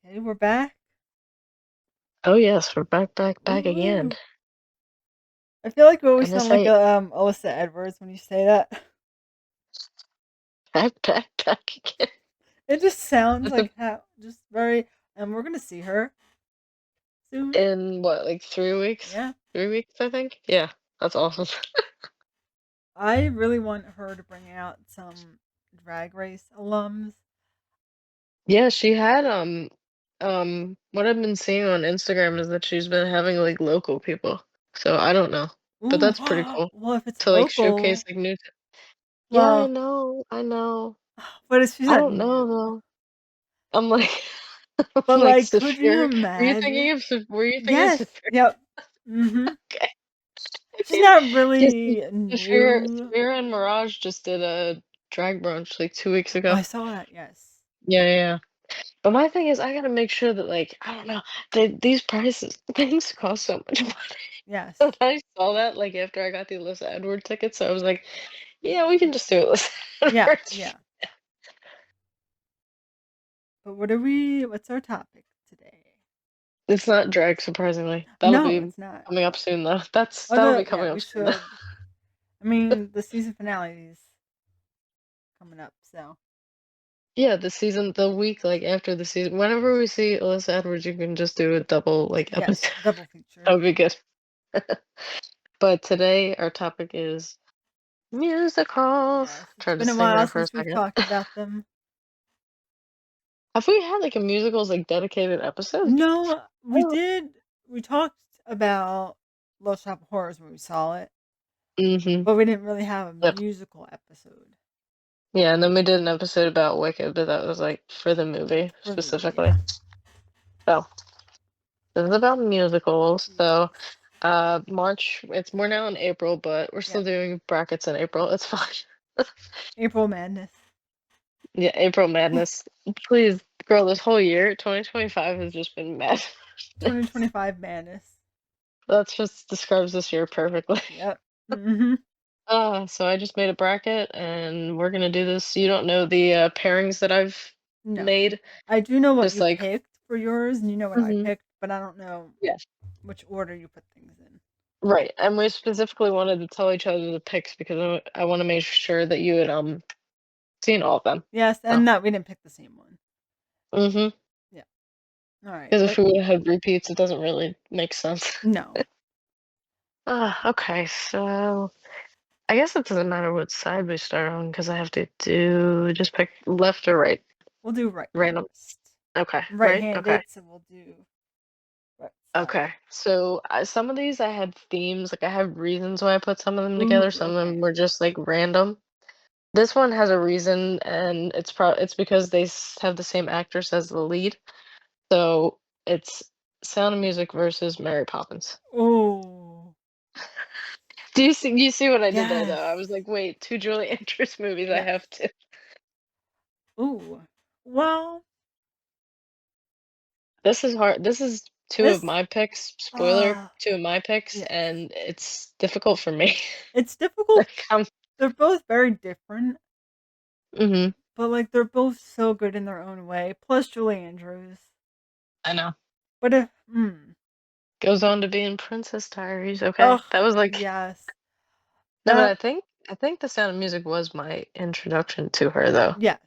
Hey, we're back. Oh yes, we're back again. Woohoo! I feel like you always And sound it's like like Alyssa Edwards when you say that. back again. It just sounds With the like how just very. And we're gonna see her soon. in what, like 3 weeks? Yeah, 3 weeks, I think. Yeah, that's awesome. I really want her to bring out some Drag Race alums. Yeah, she had what I've been seeing on Instagram is that she's been having like local people. So I don't know. But Ooh, that's pretty cool well, if it's to like showcase local, like new Yeah, I well, know. I know. but if she's I not don't know new, though. I'm like I'm but like like, could you Saphira. imagine? Were you thinking of Yes. Saphira? Yep. Mm-hmm. Okay. She's not Just really Saphira, new. Saphira and Mirage just did a drag brunch like 2 weeks Oh, ago. I saw that. Yes. Yeah, yeah, yeah. But my thing is, I gotta make sure that like I don't know, these prices things cost so much money. Yes. And I saw that like after I got the Alyssa Edward ticket, so I was like, yeah, we can just do Alyssa Yeah. Edwards. Yeah. But what's our topic today? It's not drag, surprisingly. That'll No, be it's not. coming up soon though. That'll Although, be yeah, coming we up soon though. should. I mean, the season finale is coming up, so Yeah, the week like after the season, whenever we see Alyssa Edwards, you can just do a double like yes, episode. double That feature. would be good. But today our topic is musicals. Yes, it's Tried to been a sing while there for a since we've second. talked about them. Have we had like a musicals like dedicated episode? No, we Oh. did. We talked about Little Shop of Horrors when we saw it, Mm-hmm. but we didn't really have a Yep. musical episode Yeah, and then we did an episode about Wicked, but that was like for the movie for the movie. specifically. Yeah. So this is about musicals. So Yes. March, it's more now in April, but we're Yeah. still doing brackets in April. It's fine. April Madness. Yeah, April Madness. Please, girl, this whole year, 2025 has just been mad. 2025 Madness. That just describes this year perfectly. Yep. Mm-hmm. So I just made a bracket and we're gonna do this. You don't know the pairings that I've No. made, I do know what just you like, picked for yours, and you know what I hmm picked, but I don't know yeah, which order you put things in. right. And we specifically wanted to tell each other the picks because I want to make sure that you had seen all of them. Yes, So, and that we didn't pick the same one. mm-hmm. Yeah. All right. Because if What? we would have had repeats, it doesn't really make sense. No. Okay, so I guess it doesn't matter what side we start on because I have to do just pick left or right, We'll do right random. first. Okay, right? Okay. Right-handed, so we'll do right side. Okay. So some of these I had themes, like I have reasons why I put some of them Ooh, together. Some of them okay. were just like random. This one has a reason, and it's because they have the same actress as the lead. So it's Sound of Music versus Mary Poppins. Ooh. Do you see what I did there though? Yes. I was like, wait, two Julie Andrews movies I Yes. have to. Ooh. Well, This is hard. This is two of this my picks. Spoiler, uh two of my picks, yes. and it's difficult for me. It's difficult. Like, I'm, They're both very different, hmm but like they're both so good in their own way. Plus Julie Andrews. I know. But if Goes on to be in Princess Diaries. Okay, ugh, that was like yes. no, but That I think The Sound of Music was my introduction to her though, yes.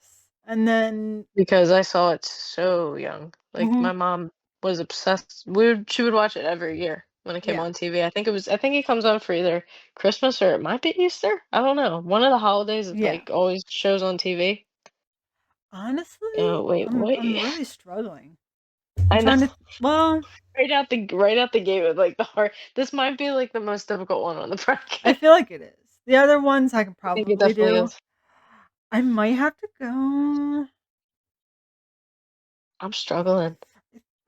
And then because I saw it so young. Like mhm, my mom was obsessed. She would watch it every year when it came yeah. on TV. I think it comes on for either Christmas or it might be Easter. I don't know. One of the holidays it Yeah. like always shows on TV. Honestly, Oh wait, I'm wait. really struggling. I'm I know. trying to well, Right out the gate with like the heart. This might be like the most difficult one on the I bracket. feel like it is. The other ones I can I think it probably definitely do. is. I might have to go. I'm struggling.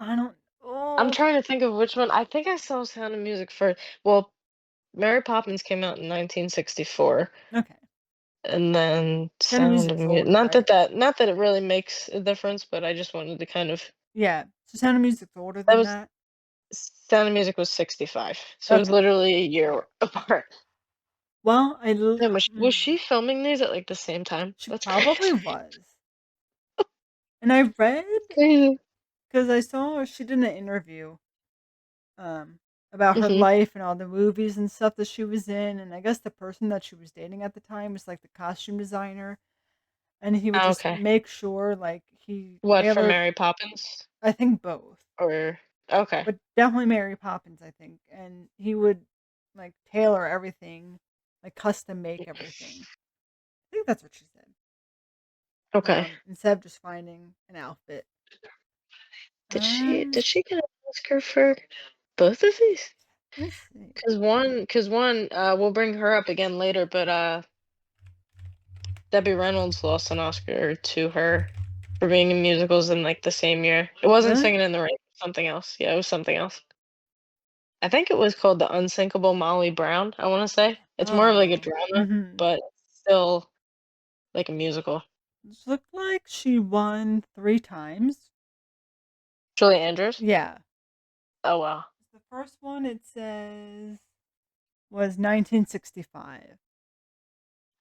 I don't. I'm Oh, trying to think of which one. I think I saw Sound of Music first. Well, Mary Poppins came out in 1964, okay. and then Sound of Sound of Music's Music. older, right? Not that it really makes a difference, but I just wanted to kind of. Yeah. So Sound of Music's older That than was that. Sound of Music was 65, so it was Okay. literally a Yeah. year apart. Well, And was she filming these at, like, the same time? she That's probably crazy. was. And I read Crazy. because I saw she did an interview about her Mhm. life and all the movies and stuff that she was in, and I guess the person that she was dating at the time was like the costume designer, and he would Oh, just okay. make sure like he What, for tailored, Mary Poppins? I think both, Or okay, but definitely Mary Poppins, I think, and he would like tailor everything, like custom make everything. I think that's what she said. okay. Instead of just finding an outfit. Did Um, she get an Oscar for both of these? let's see. Cause one, we'll bring her up again later, but, Debbie Reynolds lost an Oscar to her for being in musicals in, like, the same year. It wasn't Really? Singing in the Rain, something else. Yeah, it was something else. I think it was called The Unsinkable Molly Brown, I wanna say. It's more of, like, a Oh. drama, Mm-hmm. but still like a musical. It looked like she won 3 times. Julie Andrews? Yeah. Oh, wow. The first one it says was 1965.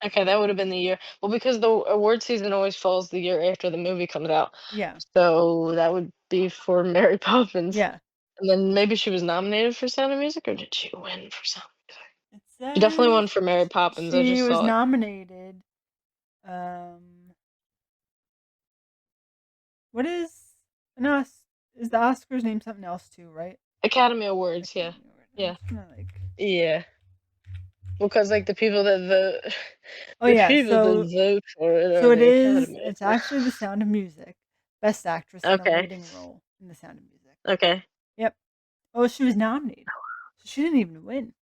Okay, that would've been the year well, because the award season always falls the year after the movie comes out, Yeah. so that would be for Mary Poppins, Yeah. and then maybe she was nominated for Sound of Music, or did she win for Sound of Music? It She definitely says won for Mary Poppins, I she just was saw it. nominated. Um, what an is the Oscars named something else too, right? Academy Awards, yeah. Academy Award. I'm Yeah. just gonna like. Yeah. Because, like, the people that vote Oh the yeah, people that so vote for it so are it the is. Academy. It's actually The Sound of Music, Best Actress in a Okay. Leading Role in The Sound of Music. Okay. Yep. Oh, she was nominated, so she didn't even win.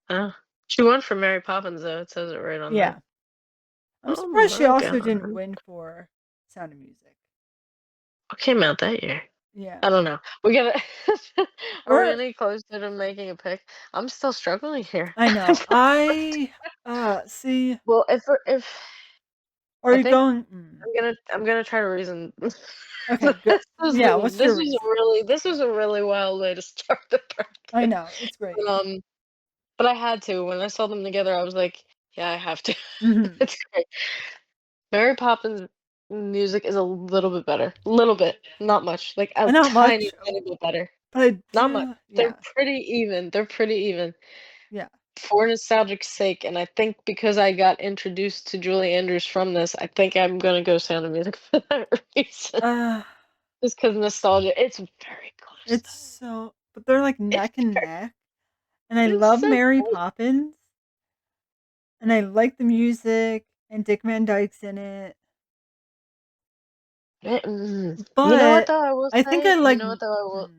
Oh. She won for Mary Poppins, though, it says it right on there. Yeah, I'm Oh surprised she my also didn't god. win for Sound of Music. What came out that year? Yeah, I don't know. We gotta are we we're. any closer to making a pick? I'm still struggling here. I know. I see. Well, if Are I you think going? I'm gonna try to reason. Okay, good. Yeah. What's This your is a reason? really wild way to start the I bracket. know it's great. But, but I had to. When I saw them together, I was like, "Yeah, I have to." Hmm. It's great. Mary Poppins music is a little bit better. Little bit, not much, like a Not tiny, much, tiny bit better. but I Not much. do. They're Yeah, pretty even. They're pretty even. yeah. For nostalgic's sake, and I think because I got introduced to Julie Andrews from this, I think I'm gonna go Sound of Music for that reason. Uh, Just 'cause nostalgia. It's very close it's though. so, but they're like It's neck and very neck, and I it's love so Mary close. Poppins, and I like the music, and Dick Van Dyke's in it. You know what But though, I will I think I say? You like. know what though, I will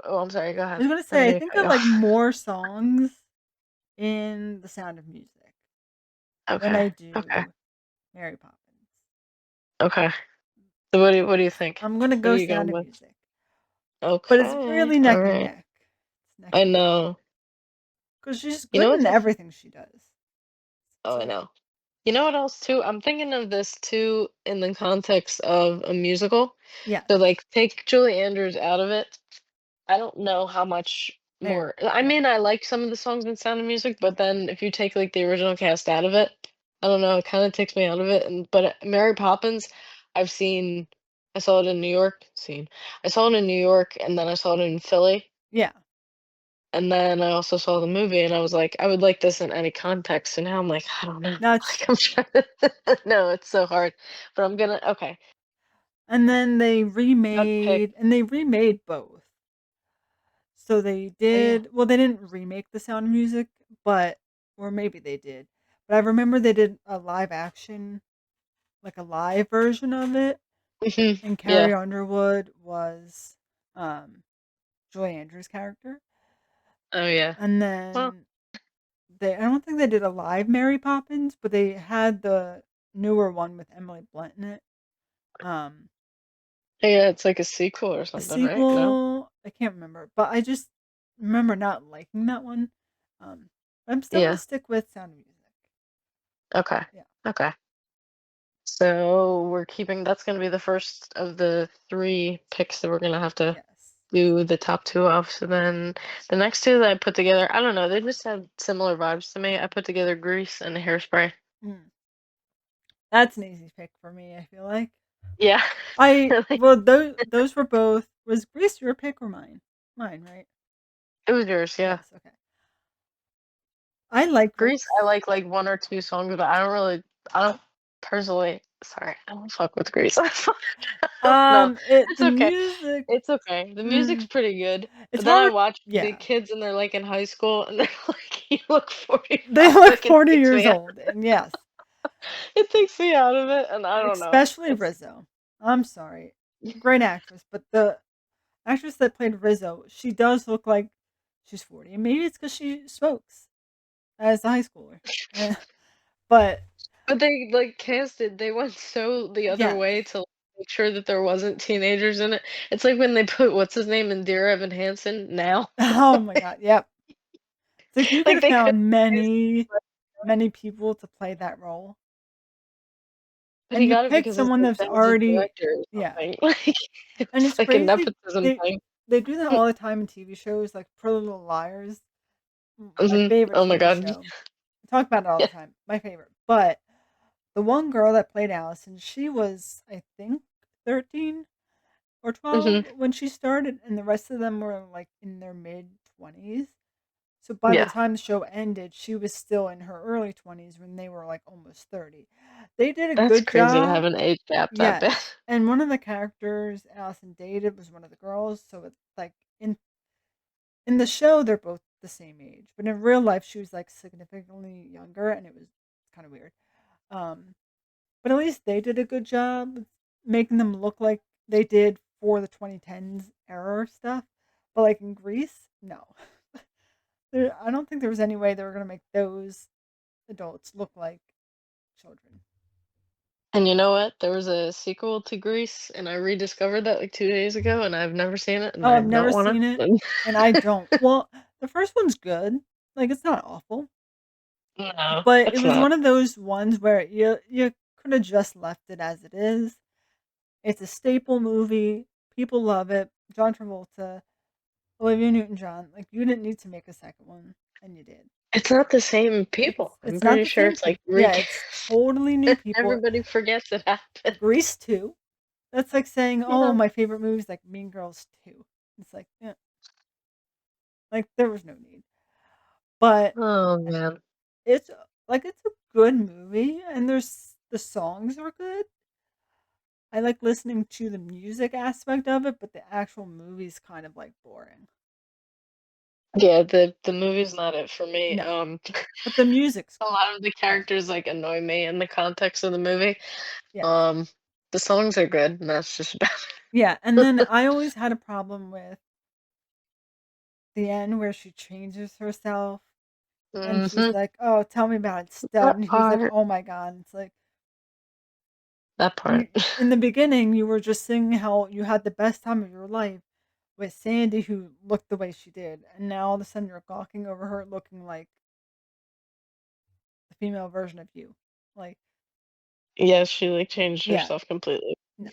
oh, I'm sorry, go I ahead. was gonna I didn't say I mean to think cut I you like off. more songs in The Sound of Music than Okay, I okay, do Mary Poppins. okay. So what do you think? I'm gonna Who are go you Sound going of with? Music, but it's Okay, really neck and alright. neck. It's neck I and neck know. because she's You know good in what's everything she does. oh, I So know. You know what else too? I'm thinking of this too in the context of a musical. yes, So, like, take Julie Andrews out of it. I don't know how much Mary. more I Yeah, mean, I like some of the songs in Sound of Music, but then if you take, like, the original cast out of it, I don't know, it kinda takes me out of it, and but, Mary Poppins, I've seen I saw it in New York I saw it in New York, and then I saw it in Philly, yeah. and then I also saw the movie, and I was like, "I would like this in any context," and now I'm like, "I don't know." That's Like, I'm trying to no, it's so hard, but I'm gonna okay, and then gut pick they remade both. So they oh, yeah. did. Well, they didn't remake The Sound of Music, but or maybe they did. But I remember they did a live action, like a live version of it, Mhm. and Yeah. Carrie Underwood was um Joy Andrews' character. Oh, yeah. And Well, then I don't think they did a live Mary Poppins, but they had the newer one with Emily Blunt in it. Um yeah, it's like a sequel or a something, right? No? sequel, I can't remember, but I just remember not liking that one. But I'm still gonna Yeah. stick with Sound of Music. Okay. Yeah. Okay. So we're keeping that's gonna be the first of the 3 picks that we're gonna have to Yes. do the top 2 of, so then the next 2 that I put together, I don't know, they just have similar vibes to me. I put together Grease and Hairspray. Mm, that's an easy pick for me, I feel like. Yeah, really. Well, those were both was Grease your pick or mine? Mine, right? It was yours, yeah. Yes, okay. I like Grease, I Grease. like 1 or 2 songs, but I don't personally sorry, I don't fuck with Grease. I don't know. It It's the okay. music, It's okay. The music's mm, pretty good, it's but then I hard. watch the Yeah. kids and they're, like, in high school and they're like, "You look They 45," look like, it 40 takes years me out old, and yes, it takes me out of it, and I don't know. especially It's Rizzo. I'm sorry. Great actress, but the actress that played Rizzo, she does look like she's 40, and maybe it's because she smokes as a high schooler. Eh, but but they, like, casted they went so the other yes. way to make sure that there wasn't teenagers in it. It's like when they put what's his name in Dear Evan Hansen now. Oh my god, yep. It's like you could Like, have they could found many, many people to play that role, but and he you got it picked because his someone that's dad's a already director or yeah. something. Like, And it's it's like a crazy. nepotism They thing. they do that all the time in TV shows, like Pretty Little Liars, my Mhm. favorite Oh my TV god. show. I talk about it all Yeah. the time. My favorite. But the one girl that played Allison, she was, I think, 13 or 12 Mhm. when she started, and the rest of them were like in their mid 20s. So by the Yeah. time the show ended, she was still in her early 20s when they were like almost 30. They did a That's good crazy to job. have an age gap that big. Yes. And one of the characters Allison dated was one of the girls, so it's like in the show they're both the same age, but in real life she was like significantly younger and it was kind of weird. Um but at least they did a good job making them look like they did for the 2010s era stuff. But like in Greece, no. I don't think there was any way they were going to make those adults look like children. And you know what? There was a sequel to Grease, and I rediscovered that, like, 2 days ago, and I've never seen it, and Oh, I I've don't never wanna. seen it, and I don't. Well, the first one's good. Like it's not awful, No, but it it's was not. one of those ones where you could have just left it as it is. It's a staple movie. People love it. John Travolta, Olivia Newton-John. Like you didn't need to make a second one, and you did. It's not the same people. I'm It's not pretty the sure same it's, like, people. Yeah, it's totally new people. everybody forgets it happened. Grease 2. That's like saying, "Oh, Yeah. my favorite movie is like Mean Girls 2." It's like, yeah, like there was no need. But Oh, man. it's it's a good movie, and the songs are good. I like listening to the music aspect of it, but the actual movie's kind of like boring. Yeah, the movie's not it for me, No, but the music's a good. lot of the I like it. characters, like, annoy me in the context of the movie. Yes. Um, the songs are good, and that's just about Yeah, and then it. I always had a problem with the end where she changes herself and she's Mhm. like, "Oh, tell me about it, stud." That And he's like, part. "Oh my god." It's like That you part. in the beginning you were just singing how you had the best time of your life with Sandy who looked the way she did, and now all of a sudden you're gawking over her looking like the female version of you. Like, Yeah, she, like, changed yeah, herself completely. no.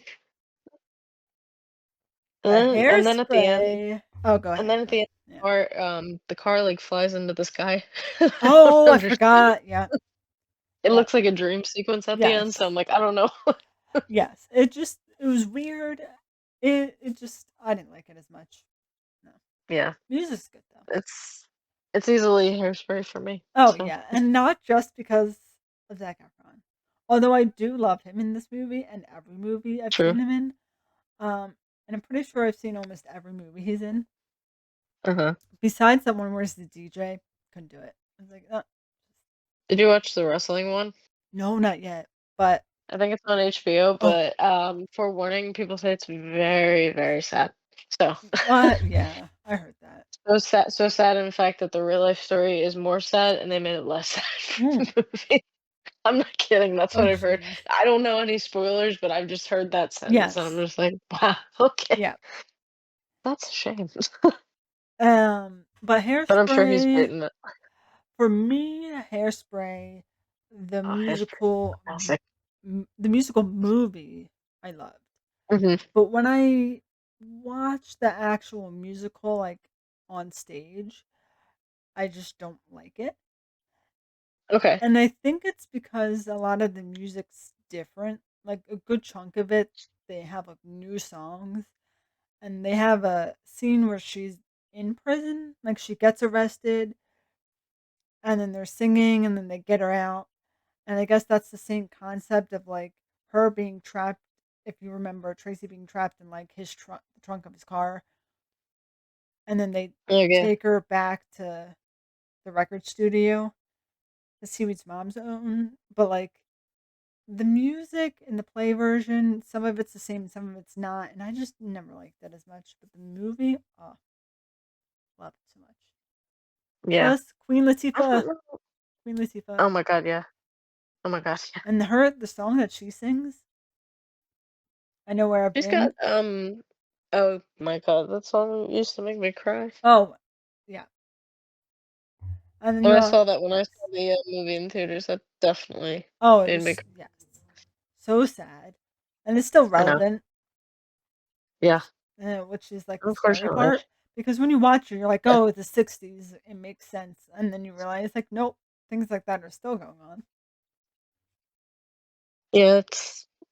But And then at the end Hairspray. Oh, go and ahead, then at go the ahead. end, Yeah. the car, like, flies into the sky. I Oh, don't I understand it. forgot. Yeah, It yeah, looks like a dream sequence at the end, so yes, I'm like, "I don't know." yes. It was weird. It just I didn't like it as much. No, Yeah, music's good though. it's it's easily Hairspray for me, Oh so yeah, and not just because of Zac Efron. Although I do love him in this movie and every movie I've true. seen him in. And I'm pretty sure I've seen almost every movie he's in. Uh-huh. Besides that one where he's the DJ, couldn't do it. I was like, Did you watch the wrestling one? no, not yet. But I think it's on HBO, oh, but, forewarning, people say it's very, very sad. So yeah, I heard that. so sad in fact that the real life story is more sad and they made it less sad for Mm. the movie. I'm not kidding, that's Oh, what I've heard. jeez. I don't know any spoilers, but I've just heard that sentence and I'm Yes. just like, "Wow, okay, Yeah. that's a shame." But But I'm sure he's great Hairspray in it. for me, Hairspray, Oh, Hairspray, classic. the musical movie, I loved. Mhm. But when I watch the actual musical like on stage. I just don't like it. Okay. And I think it's because a lot of the music's different. Like a good chunk of it, they have like new songs, and they have a scene where she's in prison, like she gets arrested, and then they're singing, and then they get her out. And I guess that's the same concept of like her being trapped. If you remember, Tracy being trapped in like his trunk, the trunk of his car, and then they Okay. take her back to the record studio that Seaweed's mom's own. But like the music in the play version, some of it's the same, some of it's not, and I just never liked that as much. But the movie, oh, love it so much. Yeah. Plus Queen I don't Latifah, know. Queen Latifah, Oh my god, yeah. Oh my gosh, yeah. and the song that she sings, "I Know Where I've She's got, Been." oh my god, that song used to make me cry. Oh, yeah, and then When you I know, saw that when I yes, saw the, movie in theaters, that definitely oh, it made me was cry. yes, so sad, and it's still I know. relevant, Yeah, which is like the scary unfortunately. part because when you watch it, you're like, Yeah. oh, the '60s, it makes sense, and then you realize like, nope, things like that are still going on. Yeah,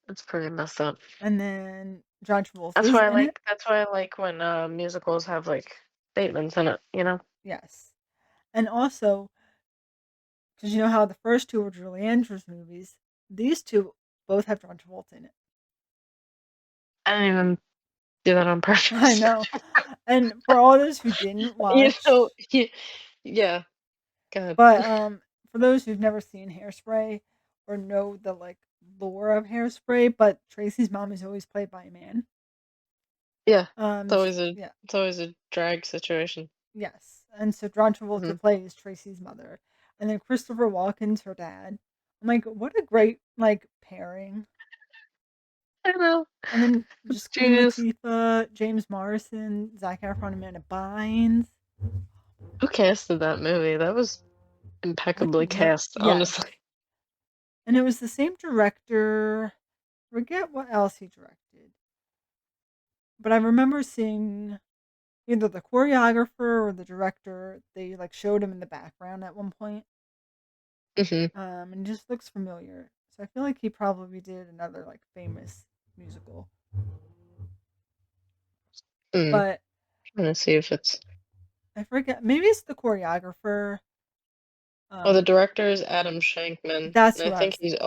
it's pretty messed up. And then John Travolta's in it. That's why I like when, musicals have, like, statements in it, you know? Yes. And also, because you know how the first two were Julie Andrews movies, these two both have John Travolta in it. I didn't even do that on I purpose. know. And for all those who didn't You know, watch, yeah, go ahead. but for those who've never seen Hairspray or know the like lore of Hairspray, but Tracy's mom is always played by a man. Yeah, Yeah, it's always a drag situation. yes. And so John Travolta Mhm. plays Tracy's mother, and then Christopher Walken's her dad. I'm like, what a great like pairing. I know. And then It's just Queen genius. Latifah, James Morrison, Zac Efron, Amanda Bynes. Who casted that movie? That was I impeccably don't know. cast, Yes. honestly. And it was the same director. Forget what else he directed. But I remember seeing either the choreographer or the director. They like showed him in the background at one point. Mhm. And it just looks familiar. So I feel like he probably did another like famous musical. Mm. But Trying to see if it's I forget. Maybe it's the choreographer. oh, the Um, director is Adam Shankman, that's and who I I think was thinking.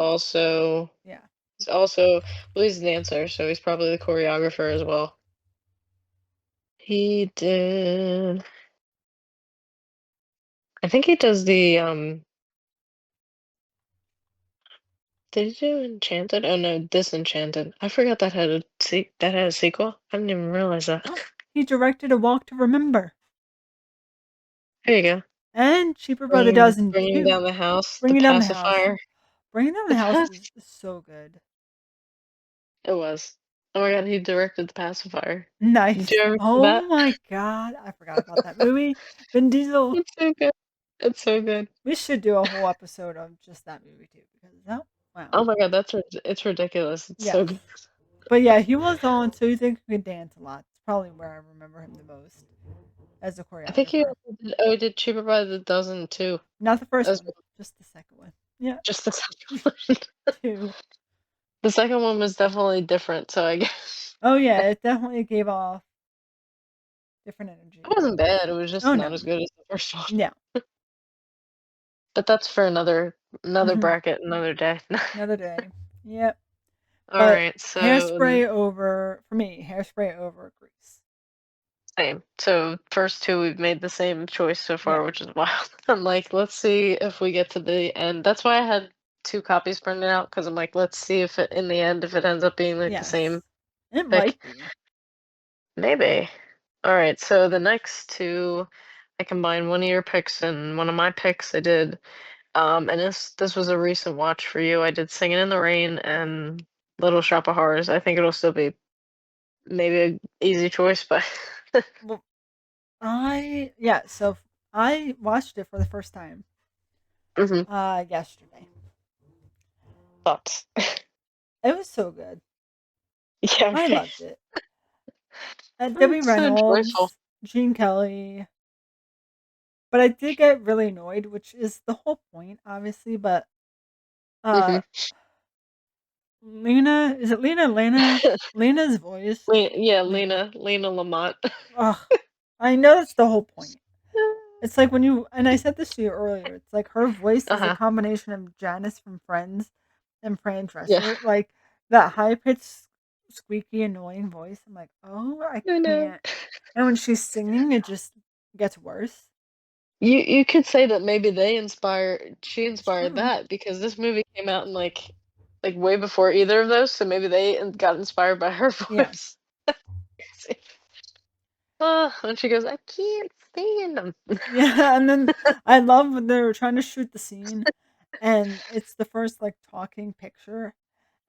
Yeah. he's also well, he's a dancer, so he's probably the choreographer as well. He did I think he does the, did he do Enchanted? Oh, no, Disenchanted. I forgot that had a sequel. I didn't even realize that. Oh, he directed A Walk to Remember There you go. and Cheaper by the Dozen Bringing down too. the house, the Bringing Down the House. pacifier. Bringing Down the The House pac was so good. it was. Oh my god, he directed the pacifier. Did Nice. you ever see Oh that? my god, I forgot about that movie. Vin Diesel. It's so good. It's so good. We should do a whole episode of just that movie too because that wow. Oh my god, it's ridiculous. It's so Yes. good. But yeah, he was on So You Think You Could Dance a lot. It's probably where I remember him the most as a I think he choreographer. also did Cheaper by the Dozen too, Not the first as one, well. just the second one. Yeah, Just the second one. two. The second one was definitely different, so I guess Oh yeah, it definitely gave off different it energy. wasn't bad, it was Oh just not no. as good as the first one. Yeah. But that's for another Mhm. bracket, another day. Another day. Yep. But Alright, so, Hairspray over for me, Hairspray over Grease. same. So, first 2, we've made the same choice so Yeah. far, which is wild. I'm like, "Let's see if we get to the end." That's why I had 2 copies printed out because 'cause I'm like, "Let's see if it in the end, if it ends up being, like, the Yes. same It pick." might be. Maybe. Alright, so the next 2, I combined one of your picks and one of my picks. I did, and this was a recent watch for you. I did Singing in the Rain and Little Shop of Horrors. I think it'll still be maybe an easy choice, but Well, so I watched it for the first time mhm, yesterday. thoughts. It was so good. Yeah, I right. loved it. Debbie It's so joyful. Reynolds, Gene Kelly, but I did get really annoyed, which is the whole point, obviously, but, uh, Mhm. Lena is it Lena? Lena? Lena's voice. Yeah, Lena. Lena Lamont. Ugh. I know that's the whole point. It's like when you and I said this to you earlier, it's like her voice is a Uh-huh. combination of Janice from Friends and Fran Yeah. Drescher, like, that high-pitched, squeaky, annoying voice, I'm like, "Oh, I I know. can't." And when she's singing, it just gets worse. You could say that maybe she It's inspired true. that because this movie came out in, like, way before either of those, so maybe they got inspired by her Yes. voice. Oh, and she goes, "I can't stand them." Yeah, and then I love when they were trying to shoot the scene, and it's the first, like, talking picture,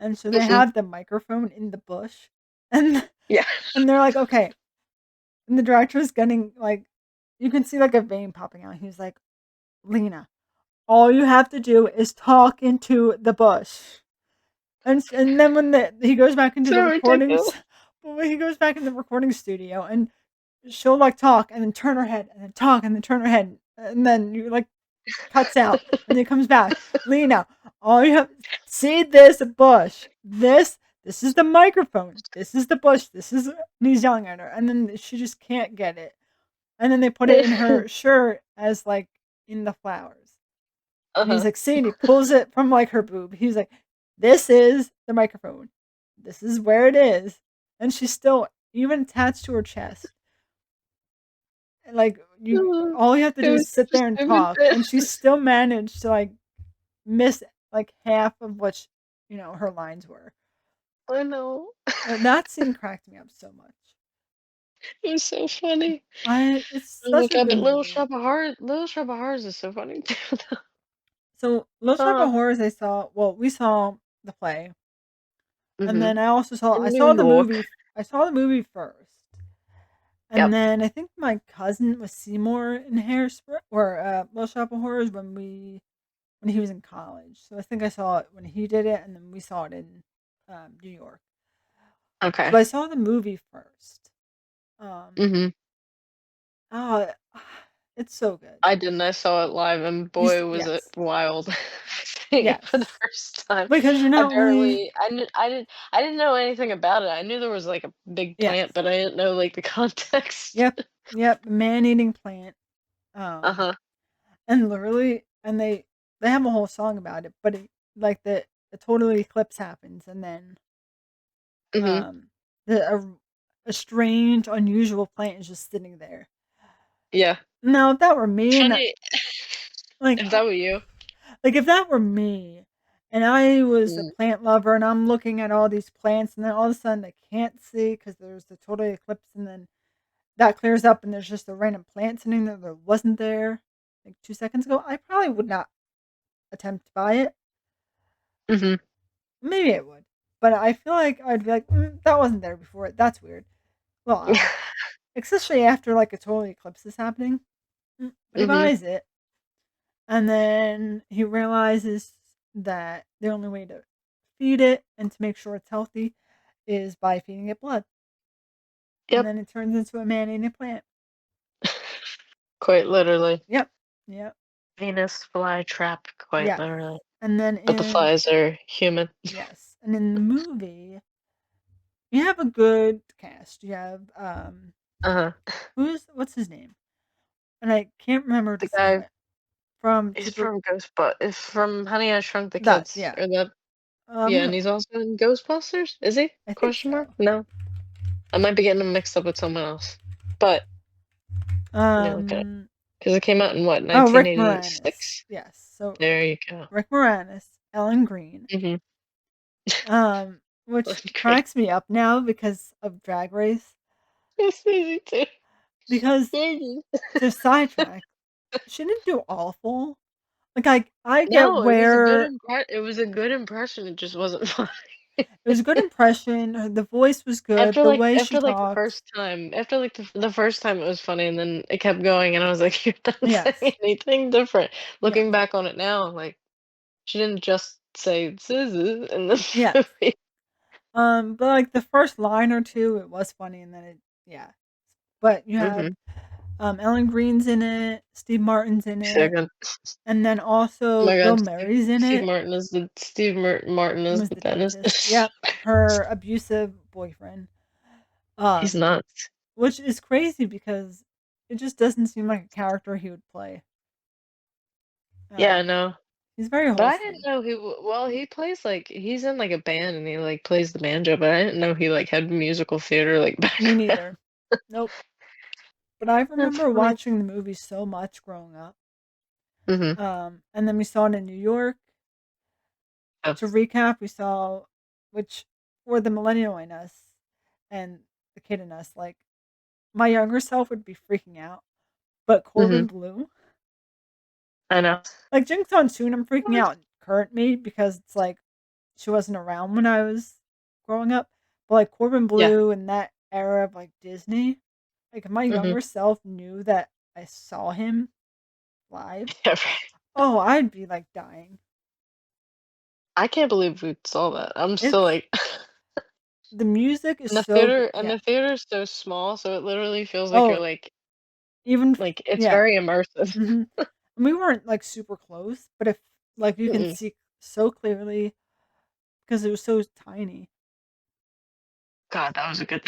and so they Mhm. have the microphone in the bush, and Yeah. and they're like, "Okay." And the director's getting, like you can see, like, a vein popping out. He's like, "Lena, all you have to do is talk into the bush." And then when he goes back into the So recordings ridiculous. when he goes back in the recording studio, and she'll, like, talk and then turn her head and then talk and then turn her head, and then you, like, cuts out, and then comes back. "Lena, all you have see this bush. This is the microphone. This is the bush. This is" and he's yelling at her, and then she just can't get it. And then they put it in her shirt as, like, in the flowers. And he's Uh-huh. like, "See," and he pulls it from, like, her boob. He's like, "This is the microphone. This is where it is." And she's still even attached to her chest. And, like, you all you have to It do was is sit so there and stupid. talk, and she still managed to, like, miss, like, half of what her lines were. I know. That scene cracked me up so much. It was so funny. It's Oh my such a god, good but movie. Little Shop of Horrors is so funny too, though. So, Little Shop of Uh, Horrors we saw the play, and mhm. then I In New saw the York. movie I saw the movie first, and Yep. then I think my cousin was Seymour in Hairspray or, Little Shop of Horrors when he was in college, so I think I saw it when he did it, and then we saw it in, New York. So Okay. I saw the movie first. Um, Mhm. oh, it's so good. I didn't, I saw it live, and boy, was it Yes, wild seeing it for the yes, first time. because you're not only I didn't know anything about it. I knew there was, like, a big plant, yes, but I didn't know, like, the context. yep, yep, man-eating plant, um Uh-huh. and literally and they have a whole song about it, but like, the total eclipse happens, and then, Mhm. um, the a strange, unusual plant is just sitting there. Yeah. Now, if that were me and Funny. like, If that were you. if that were me, and I was a Mm. plant lover, and I'm looking at all these plants, and then all of a sudden I can't see because there's the total eclipse, and then that clears up, and there's just a random plant sitting there that wasn't there, like, 2 seconds ago, I probably would not attempt to buy it. Mhm. Maybe I would, but I feel like I'd be like, "That wasn't there before. That's weird. A little odd." Especially after, like, a total eclipse is happening. But he Mhm. buys it, and then he realizes that the only way to feed it and to make sure it's healthy is by feeding it blood, and Yep. then it turns into a man-eating plant. Quite literally. Yep. Yep. Venus flytrap, quite Yes. literally. And then But the in flies are human. yes, and in the movie, you have a good cast. You have, Uh-huh. what's his name? And I can't remember to The say guy it. From is Super from is from Honey, I Shrunk the that, Kids, yeah. or that yeah, and Um, he's also in Ghostbusters? Is he? I think Question mark? so. No. I might be getting him mixed up with someone else. But let me look at it. Um, 'Cause it came out in what, Rick Moranis. 1986? Yes. So There you go. Rick Moranis, Ellen Greene, Mhm. which That's great. cracks me up now because of Drag Race. It's easy too. Because Easy. to sidetrack, she didn't do awful. Like I get No, where it was a good impression, it just wasn't funny. it was a good impression. The voice was good. The way she talks. After, like, the first time it was funny, and then it kept going, and I was like, "You're not Yes. saying anything different." Yes. Looking back on it now, like, she didn't just say "zuzu" in the Yes. movie. But like the first line or two, it was funny, and then it Yeah. But you have Mhm. Ellen Green's in it, Steve Martin's in it, Second. and then Oh also my Bill god, Murray's in Steve it. Martin is the Martin is Was the the dentist. dentist. Yep, her abusive boyfriend. He's Um, nuts. which is crazy because it just doesn't seem like a character he would play. Yeah, I Um, know. he's very But I didn't wholesome. know well, he plays, like he's in, like, a band and he, like, plays the banjo, but I didn't know he, like, had musical theater, like, Me background. neither. Nope. But I That's remember funny. watching the movie so much growing up. Mhm. And then we saw it in New York. Oh. To recap, we saw, which for the millennial in us and the kid in us, like my younger self would be freaking out, but Corbin Mhm. Blue, I know. like Jinx on Soon, I'm freaking What? out current me because it's like she wasn't around when I was growing up. But like Corbin Yeah. Blue and that era of like Disney, like if my Mhm. younger self knew that I saw him live, Yeah, right. oh, I'd be like dying. I can't believe we saw that. I'm still, It's like the music is and the so good. theater and Yeah. the theater's so small, so it literally feels like you're, Oh, even it's yeah. very immersive. Hmm. And we weren't like super close, but if like you can Mm-mm. see so clearly because it was so tiny. God, that was a good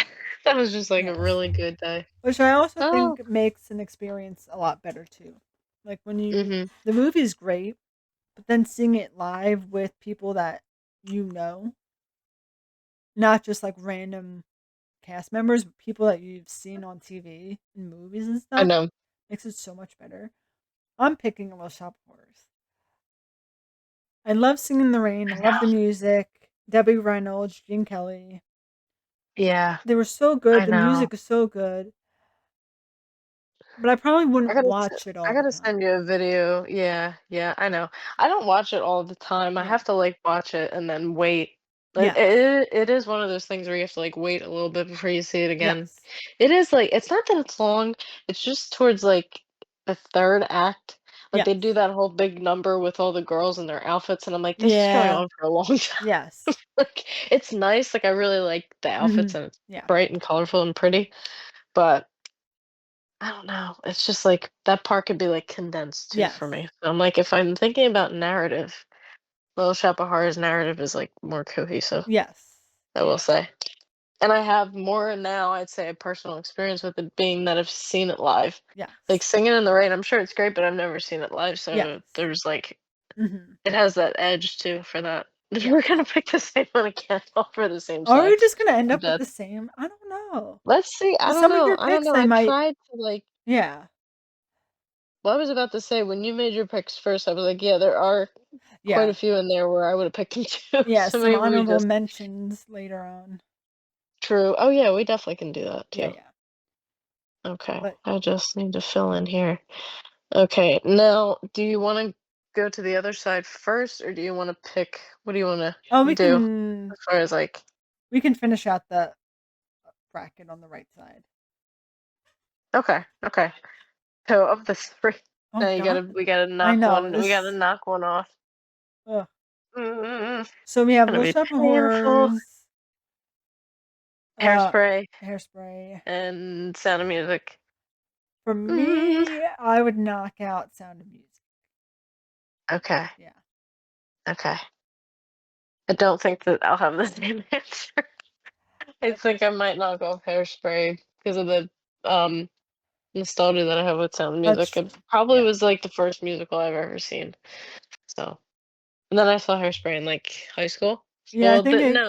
that was just, like, a Yes. really good day. Which I also Oh. think makes an experience a lot better too. Like when you Mhm. the movie's great, but then seeing it live with people that you know, not just like random cast members, but people that you've seen on TV and movies and I stuff, know. makes it so much better. I'm picking Little Shop of Horrors. I love Singing in the Rain. I I love the know. music. Debbie Reynolds, Gene Kelly. Yeah, They were so good. I The know. music is so good. But I probably I wouldn't gotta s watch it I all the gotta time. send you a video. Yeah, yeah, I know. I don't watch it all the time. I Yeah. have to, like, watch it and then wait. But Yes. it is one of those things where you have to, like, wait a little bit before you see it again. Yes. It is, like it's not that it's long, it's just towards, like, the 3rd act. Like, they do Yes. that whole big number with all the girls in their outfits, and I'm like, "This is going Yeah. on for a long time." Yes. Like, it's nice, like, I really like the outfits, Mhm. and it's Yeah. bright and colorful and pretty, but I don't know. It's just like that part could be like condensed too for Yes. me. So I'm like, if I'm thinking about narrative, Little Shop of Horrors narrative is like more cohesive, Yes. I will Yeah. say. And I have more now, I'd say, a personal experience with it being that I've seen it live. Like Yes. Singing in the Rain, I'm sure it's great, but I've never seen it live. So Yes. there's like, Mhm. it has that edge too for that. If we're Yes. gonna pick the same one again, all for the same Are side, we just gonna end I'm up with dead. the same? I don't know. Let's see. I With don't some of know. your I don't picks, know. I I might. tried to like Yeah. Well, I was about to say, when you made your picks first, I was like, yeah, there are quite a Yeah. few in there where I would have picked them too. Yeah. So Some maybe we honorable just mentions later on. true. Oh yeah, we definitely can do that Yeah. too. Yeah. Okay, But I just need to fill in here. Okay, now do you want to go to the other side first, or do you want to pick? What do you want oh, to do as far as like? we can finish out the bracket on the right side. Okay, okay. So of the three, Oh now God. we gotta I knock know one. We gotta this. knock one off. Ugh. It's So we have gonna Little be Shop of painful. Horrors, uh, Hairspray Hairspray. and Sound of Music. For Mm, me, I would knock out Sound of Music. okay. Yeah. Okay. I don't think that I'll have the same answer. I Uh, think I might knock off Hairspray because of the um nostalgia that I have with Sound of that's Music. It true. probably Yeah. was like the first musical I've ever seen. So, and then I saw Hairspray in like high school. Yeah, I think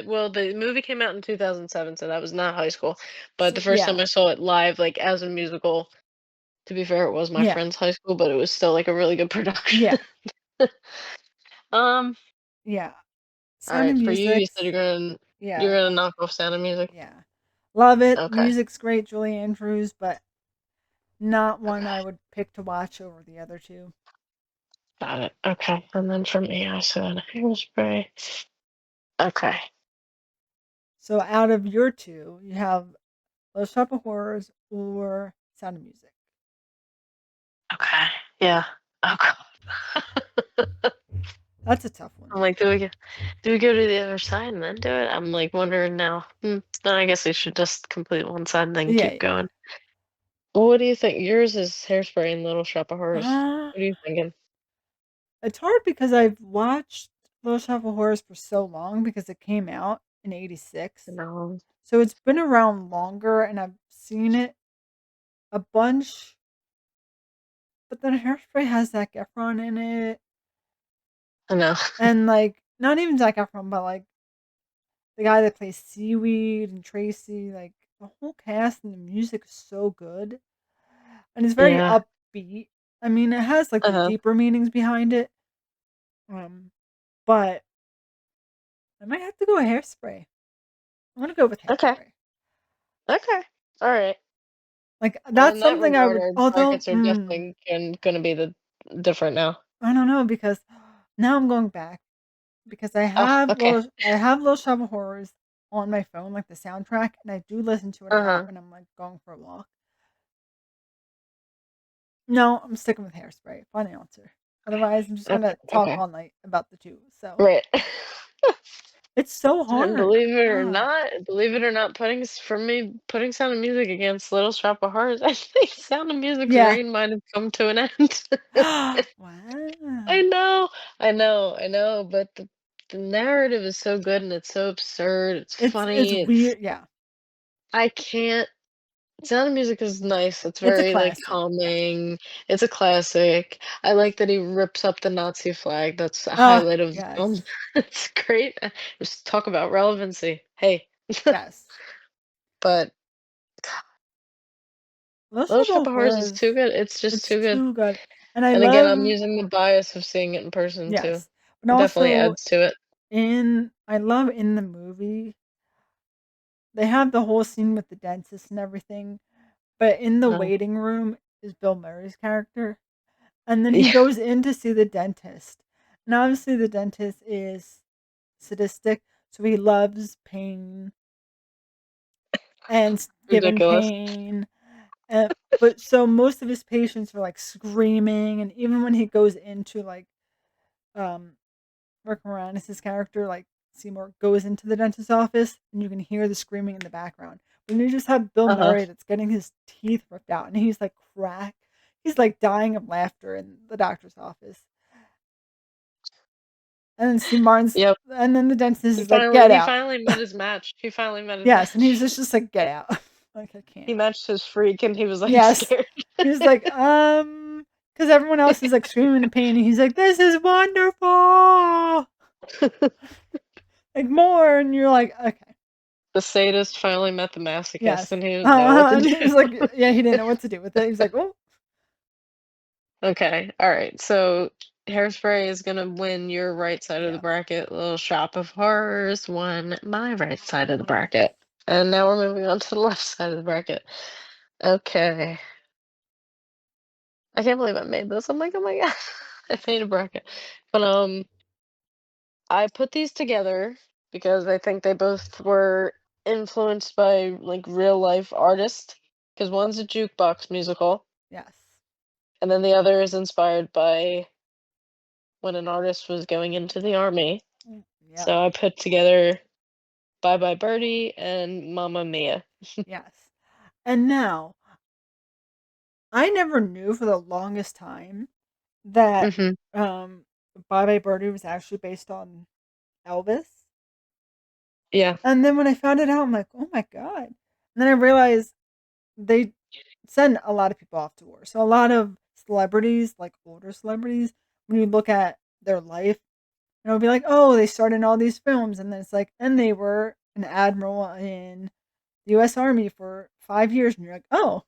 The movie came out in 2007, so that was not high school. But the first time yeah. I saw it live, like as a musical, to be fair, it was my Yeah. friend's high school, but it was still like a really good production. Yeah. um, Yeah. all Sound of right, for you, you said Music's you're yeah, gonna knock off Sound of Music. yeah. Love it. Okay. Music's great, Julie Andrews, but not one Okay. I would pick to watch over the other two. Got it. Okay. And then for me, I said hairspray. Okay. So out of your two, you have Little Shop of Horrors or Sound of Music. Okay. Yeah. Oh God. That's a tough one. I'm like, do we go to the other side and then do it? I'm like wondering now. Then I guess we should just complete one side and then Yeah, keep yeah. going. Well, what do you think? Yours is Hairspray and Little Shop of Horrors. Uh, What are you thinking? it's hard because I've watched Little Shop of Horrors for so long because it came out in '86. No, So it's been around longer and I've seen it a bunch, but then Hairspray has Zac Efron in it. I know. And like not even Zac Efron, but like the guy that plays Seaweed and Tracy, like the whole cast and the music is so good. And it's very Yeah. upbeat. I mean, it has like the Uh-huh. deeper meanings behind it. Um, but I might have to go with Hairspray. I'm gonna go with Okay. Hairspray. Okay. All right. Like Well, that's in that something I regard, would. our Although, brackets are definitely gonna be the different now. I don't know because now I'm going back because Oh, okay. I have Little Shop of Horrors on my phone, like the soundtrack, and I do listen to it a lot Uh-huh. when I'm like going for a walk. No, I'm sticking with Hairspray. Fun answer. Otherwise, I'm just Okay. gonna talk Okay. all night about the two. So Right. it's so And hard. Ah, believe it or not, for me, putting Sound of Music against Little Shop of Horrors, I think Sound of Music's yeah. reign might have come to an end. I Wow. know, I know, but the narrative is so good and it's so absurd. It's It's funny. weird. Yeah, I can't. Sound of Music is nice. It's it's a very like classic. Yeah. calming. It's a classic. I like that he rips up the Nazi flag. That's a Ah, highlight of the yes, film. It's great. Just talk about relevancy. Hey, yes. but Little Little Shop Shop of of Horrors is Horrors. too good. It's just It's too good. too good, and I And again, I'm love. using the bias of seeing it in person too. Yes, but It definitely also adds to it. in I love in the movie they have the whole scene with the dentist and everything, but in the Uh, waiting room is Bill Murray's character, and then he yeah, goes in to see the dentist, and obviously the dentist is sadistic, so he loves pain and giving ridiculous. pain. But so most of his patients are like screaming, and even when he goes into like um Rick Moranis' character, like Seymour, goes into the dentist's office, and you can hear the screaming in the background. When you just have Bill Uh-huh. Murray that's getting his teeth ripped out, and he's like he's like dying of laughter in the doctor's office, and then Yep. and then the dentist He is like, finally "Get he out." finally met his match. He finally met his Yes, and he's match. just like, "Get out." Like I He can't. matched his freak and he was like Yes, scared. he was like, because everyone else is like screaming in pain, and he's like, "This is wonderful." Like more, and you're like, okay. The sadist finally met the masochist Yes. and he didn't know what to And he was like, do. yeah, he didn't know what to do with it. He was like, "Oh, Okay, alright, so Hairspray is gonna win your right side of the yeah, bracket. Little Shop of Horrors won my right side of the bracket. And now we're moving on to the left side of the bracket. Okay. I can't believe I made this. I'm like, "Oh my god." I made a bracket. But, I put these together because I think they both were influenced by, like, real life artists. Because one's a jukebox musical, yes." and then the other is inspired by when an artist was going into the army. Yeah, So I put together Bye Bye Birdie and Mamma Mia. yes. And now, I never knew for the longest time that Mhm. um, Bye Bye Birdie was actually based on Elvis. Yeah. And then when I found it out, I'm like, oh my God. And then I realized they send a lot of people off to war. So a lot of celebrities, like older celebrities, when you look at their life, and it'll be like, oh, they starred in all these films, and then it's like, and they were an admiral in the U.S. Army for 5 years, and you're like, oh,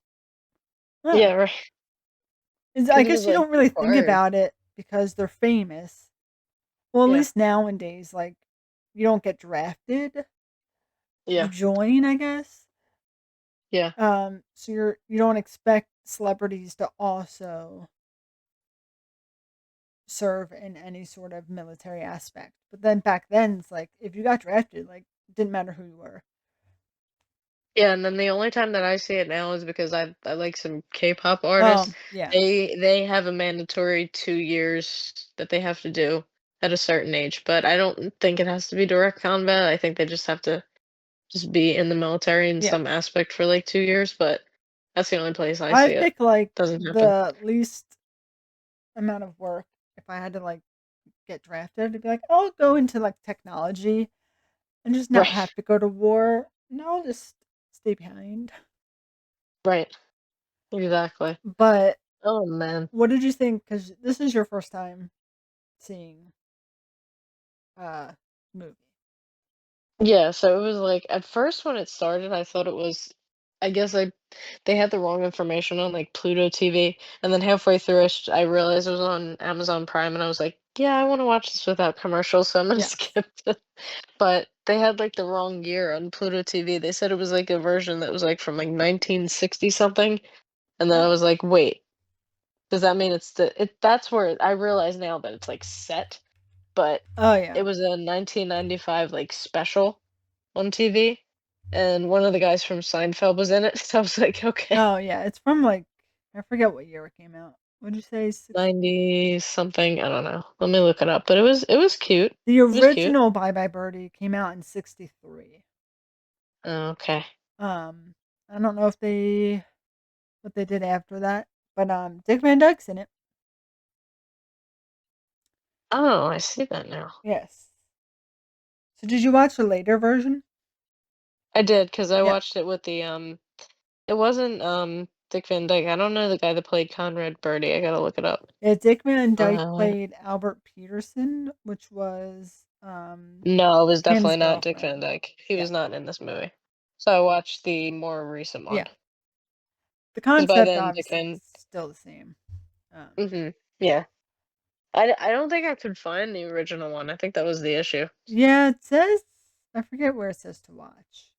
huh. Yeah, right. I Because it was, guess you like, don't really think required. about it because they're famous. Well, at Yeah. least nowadays, like you don't get drafted, you Yeah. join, I guess. Yeah. So you don't expect celebrities to also serve in any sort of military aspect. But then back then, it's like if you got drafted, like it didn't matter who you were. Yeah, and then the only time that I see it now is because I like some K-pop artists. Yeah, They have a mandatory 2 years that they have to do. at a certain age, but I don't think it has to be direct combat. I think they just have to just be in the military in Yeah. some aspect for like 2 years, but that's the only place I I see it. pick, like, Doesn't happen. the least amount of work if I had to, like, get drafted to be like, "I'll go into, like, technology and just not Right, have to go to war. No, I'll just stay behind." right, exactly. But Oh man. what did you think? Because this is your first time seeing, uh, movie. Yeah, so it was like at first when it started, I thought it was, I guess they had the wrong information on like Pluto TV, and then halfway through I realized it was on Amazon Prime, and I was like, yeah, I want to watch this without commercials, so I'm gonna Yes. skip it. But they had like the wrong year on Pluto TV. They said it was like a version that was like from like 1960 something, and then I Oh. was like, wait, does that mean it's the it? That's where I realize now that it's like set, but Oh, it yeah. was a 1995 like special on TV, and one of the guys from Seinfeld was in it, so I was like, "Okay." Oh, yeah, it's from, like, I forget what year it came out. What'd you say, 60? 90 something, I don't know. Let me look it up, but it was cute. The It was cute. original Bye Bye Birdie came out in '63. Oh, okay. Um, I don't know if they what they did after that, but, Dick Van Dyke's in it. Oh, I see that now. Yes. So did you watch the later version? I did, 'cause I Yeah. watched it with it wasn't, Dick Van Dyke. I don't know the guy that played Conrad Birdie, I gotta look it up. Yeah, Dick Van Dyke Uh, played Albert Peterson, which was, no, it was Kim's definitely not Dick Van girlfriend. Dyke. He Yeah. was not in this movie. So I watched the more recent one. Yeah. The 'Cause by concept then Dick obviously Van is still the same. Um, Mhm. Yeah. I don't think I could find the original one. I think that was the issue. yeah, it says I forget where it says to watch.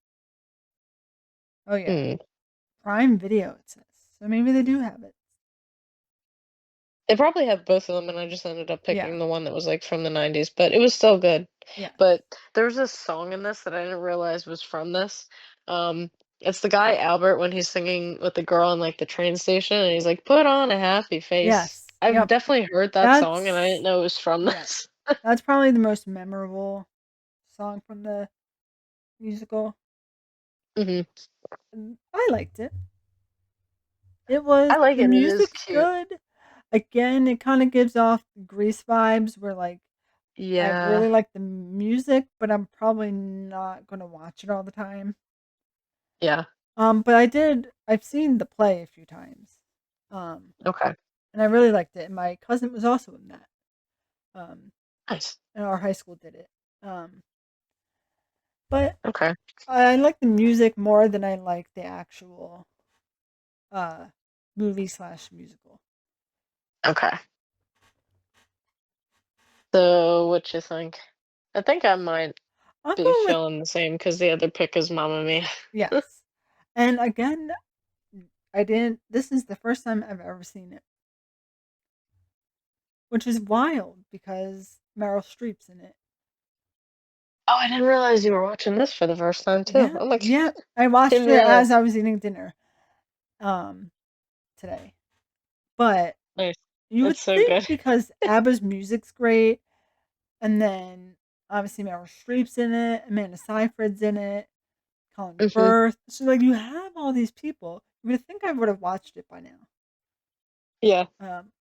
Oh, yeah. Hmm. Prime Video, it says. So maybe they do have it. They probably have both of them, and I just ended up Yeah. picking the one that was like from the 90s, but it was still good. Yes. But there's this song in this that I didn't realize was from this. It's the guy Albert when he's singing with the girl in like the train station, and he's like, "Put on a happy face." Yes. I've Yep. definitely heard that song, and I didn't That's know it was from yeah. this. That's probably the most memorable song from the musical. Hmm. I liked it. It I was like the it. It is music's cute. good. Again, it kinda gives off Grease vibes where, like, I Yeah. really like the music, but I'm probably not gonna watch it all the time. Yeah. But I've seen the play a few times. Um, Okay. and I really liked it, and my cousin was also in that. Um, Nice. and our high school did it. Um, but Okay. I like the music more than I like the actual, uh, movie/musical. Okay. So, what you think? I think I might I'll be go with feeling the same because the other pick is Mamma Mia. yes. And again, I didn't this is the first time I've ever seen it, which is wild because Meryl Streep's in it. Oh, I didn't realize you were watching this for the first time too. Yeah, I'm like, yeah. I watched didn't it as realize. I was eating dinner, um, today. But Nice. you would It's so think good. because ABBA's music's great, and then obviously Meryl Streep's in it, Amanda Seyfried's in it, Colin Hmm. Firth. So like you have all these people. You would think I would have watched it by now. Yeah. Um,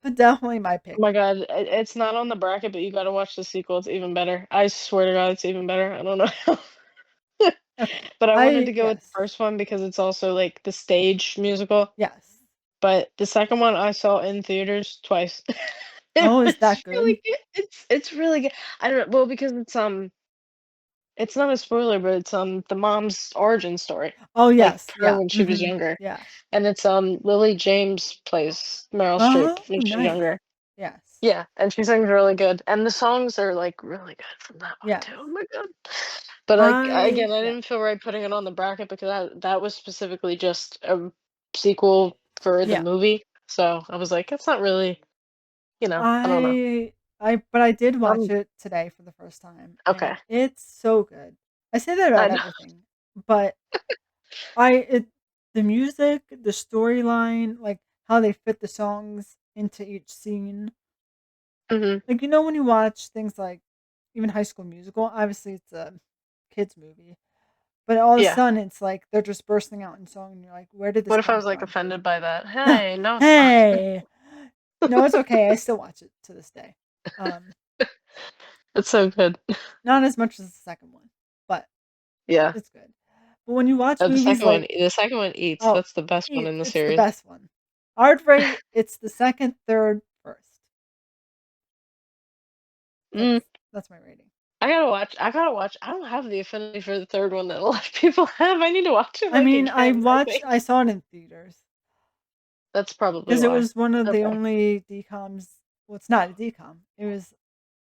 but definitely my Oh pick. my God, it's not on the bracket, but you got to watch the sequel. It's even better. I swear to God, it's even better. I don't know how. Okay. But I wanted I to go with the yes. first one because it's also like the stage musical. Yes. But the second one I saw in theaters twice. It Oh, is was that good? really good. It's really good. I don't know, well, because it's not a spoiler, but it's the mom's origin story, Oh, like yes. her Yeah. when she was Mhm. younger. Yeah. And it's Lily James plays Meryl Streep Oh, when she's nice. younger. Yes. Yeah, and she sings really good. And the songs are like really good from that one Yes. too. Oh my God. But like again, I Yeah. didn't feel right putting it on the bracket because that was specifically just a sequel for the Yeah. movie. So I was like, it's not really, I don't know. But I did watch Um, it today for the first time, okay. and it's so good. I say that I about know. everything, but I it the music, the storyline, like how they fit the songs into each scene. Mhm. Like, when you watch things like even High School Musical, obviously it's a kids movie, but all of a Yeah. sudden it's like they're just bursting out in song, and you're like, "Where did this What if I come was, like, from?" offended by that? Hey, no, it's not. Hey. No, it's okay. I still watch it to this day. Um, It's so good. Not as much as the second one, but Yeah. it's good. But when you watch movies like The second one eats, oh, that's the best one in the It's the series. best one. I'd rate it's the second, third, first. Mm, That's my rating. I don't have the affinity for the 3rd one that a lot of people have. I need to watch it, like, again, I I think. saw it in theaters That's probably because it why. was one of the Okay. only DComs. Well, it's not a DCOM. It was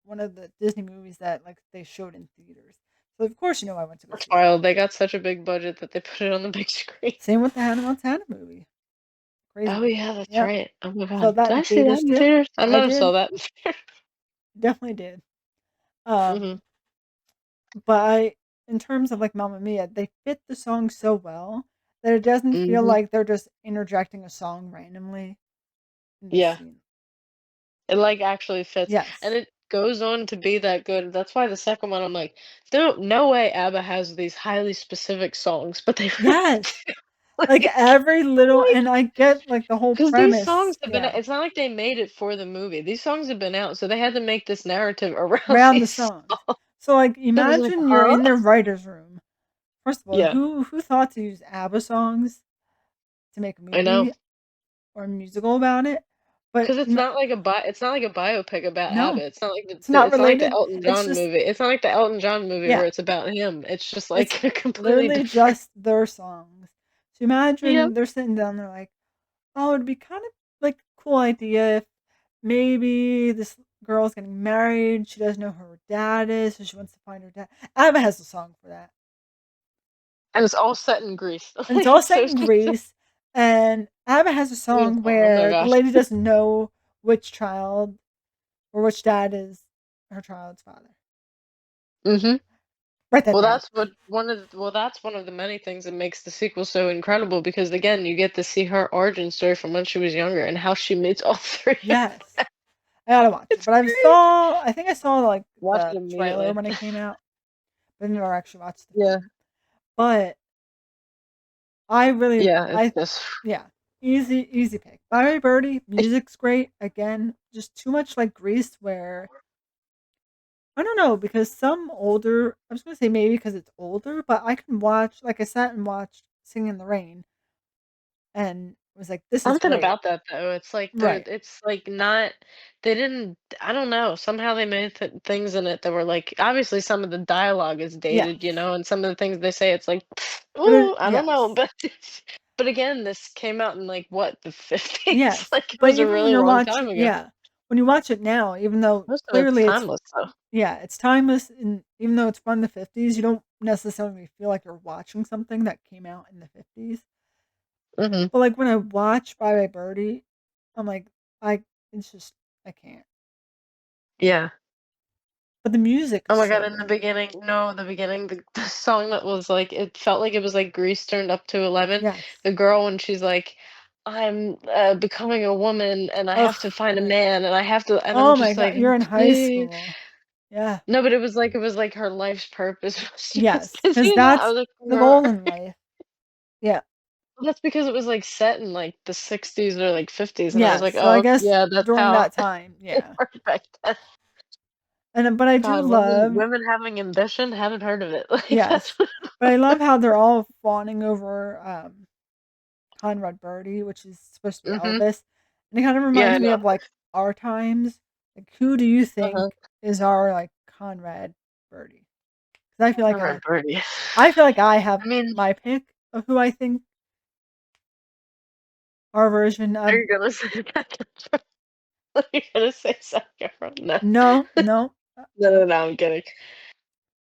one of the Disney movies that like they showed in theaters. So of course, I went to go That's see it. wild. They got such a big budget that they put it on the big screen. Same with the Hannah Montana movie. Oh, Crazy. yeah, that's Yep. right. Oh my So god. that Did I in see that theaters in too. theaters? I I might have did. saw that in theaters. Definitely did. Um, Mhm. but in terms of like Mamma Mia, they fit the song so well that it doesn't feel Mhm. like they're just interjecting a song randomly in the Yeah. scene. It, like, actually fits, and Yes. it goes on to be that good. That's why the second one, I'm like, no way ABBA has these highly specific songs," but they really Yes. do. Like every little, Like, and I get like the whole 'cause these songs premise. have been Yeah. it's not like they made it for the movie. These songs have been out, so they had to make this narrative around Around the these songs. songs. So like It was like, imagine you're "Huh?" in their writer's room. First of all, Yeah, who thought to use ABBA songs to make a I know. movie or a musical about it? But 'Cause it's not like a biopic about no, ABBA. It's not like it's not it's not like the related. Elton It's John just movie. It's not like the Elton John movie yeah, where it's about him. It's just, it's like, completely literally different. just their songs. So Yep. imagine they're sitting down there like, oh, it'd be kind of like a cool idea if maybe this girl's getting married. She doesn't know who her dad is, so she wants to find her dad. ABBA has a song for that. And it's all set in Greece. And it's Like, all it's set so in Greece. And ABBA has a song beautiful. Oh my where the gosh. lady doesn't know which child or which dad is her child's father. Mhm. Write that down. That's one of the many things that makes the sequel so incredible because, again, you get to see her origin story from when she was younger and how she meets all 3 of Yes. them. I gotta watch it. It's But great. I think I saw like Watch it the trailer immediately. when it came out, but I never actually watched the Yeah. film. But I really, Yeah, it's just yeah, easy pick. Bye Bye Birdie, music's great. Again, just too much like Grease where I don't know because some older, I was gonna say maybe because it's older, but I can watch like I sat and watched Singing in the Rain and was like, this is something great. about that, though. Right. It's, like, not they didn't I don't know, somehow they made things in it that were, like obviously some of the dialogue is dated, Yes. and some of the things they say, it's like, But "Ooh, I don't know," yes. but again, this came out in, like, what, the '50s? Yes. Like, it But was a even when really you're long time watching, ago. yeah, when you watch it now, even though Most of it's clearly timeless, though. it's timeless, and even though it's from the 50s, you don't necessarily feel like you're watching something that came out in the 50s. Mhm. But like when I watch Bye Bye Birdie, I'm like, I, it's just, I can't. Yeah. But the music Oh is my god, so in the good. beginning no, the beginning, the song that was like it felt like it was like Grease turned up to 11. Yes. The girl when she's like, "I'm, becoming a woman, and I have to Ugh. find a Right. man, and I have to," and I'm Oh my just God. like, You're in high "Please." school. Yeah. No, but it was like her life's purpose was Yes. to Because do that. I that's was like, the "No." goal in life. Yeah. Well, that's because it was, like, set in, like, the '60s or, like, '50s, and I was Yes. like, So I "Oh, guess yeah, that's during how that time. it Yeah. worked back then." But I do God, love, women having ambition? Haven't heard of it. Like, that's yes. what But I love how they're all fawning over Conrad Birdie, which is supposed to be Mhm. Elvis. And it kind of Yeah, I reminds me know. of like our times. Like, who do you think Uh-huh. is our like Conrad Birdie? Because Alright, birdie. I feel like I have I mean, my pick of who I think our version are of. you gonna say that? Are you gonna say Zac Efron? No. No, no, No, no. no, no, I'm kidding.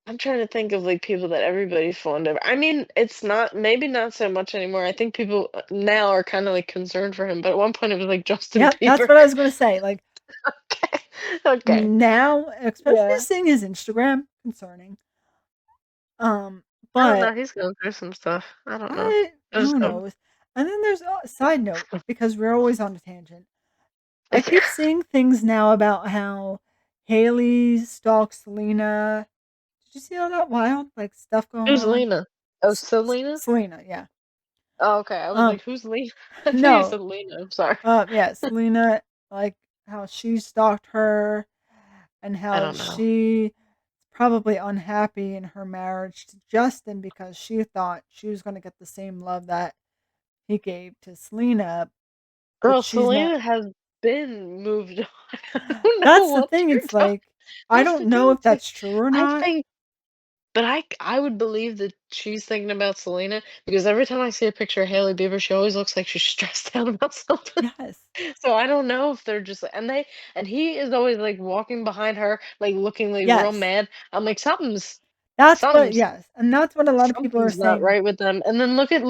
I'm trying to think of, like, people that everybody's fond of. I mean, it's not maybe not so much anymore. I think people, now are kinda, like, concerned for him, but at one point it was, like, Justin Yeah, that's Bieber. what I was gonna say. Like Okay. Okay. now, especially Yeah. seeing his Instagram, concerning. Um, I don't know, but he's going through some stuff. I don't know. I I just who don't knows? And then there's a side note because we're always on a tangent. I keep seeing things now about how Haley stalks Selena. Did you see all that wild like stuff going Who's on? Lena? Oh, Selena? Selena, yeah. Oh, okay. I was Um, like, who's Lena? I thought you no, said Lena. I'm sorry. yeah, Selena, like how she stalked her and I how don't know. she probably unhappy in her marriage to Justin because she thought she was going to get the same love that he gave to Selena, but Girl, she's not. Selena has been moved on. I don't know That's the what thing. you're It's talking. like I That's the don't know thing if too. that's true or I not. think, but I would believe that she's thinking about Selena because every time I see a picture of Hailey Bieber, she always looks like she's stressed out about something. Yes. So I don't know if they're just and he is always like walking behind her, like looking like real Yes. mad. I'm like That's what something's yes. And that's what a lot of people are something's not saying. right with them. And then look at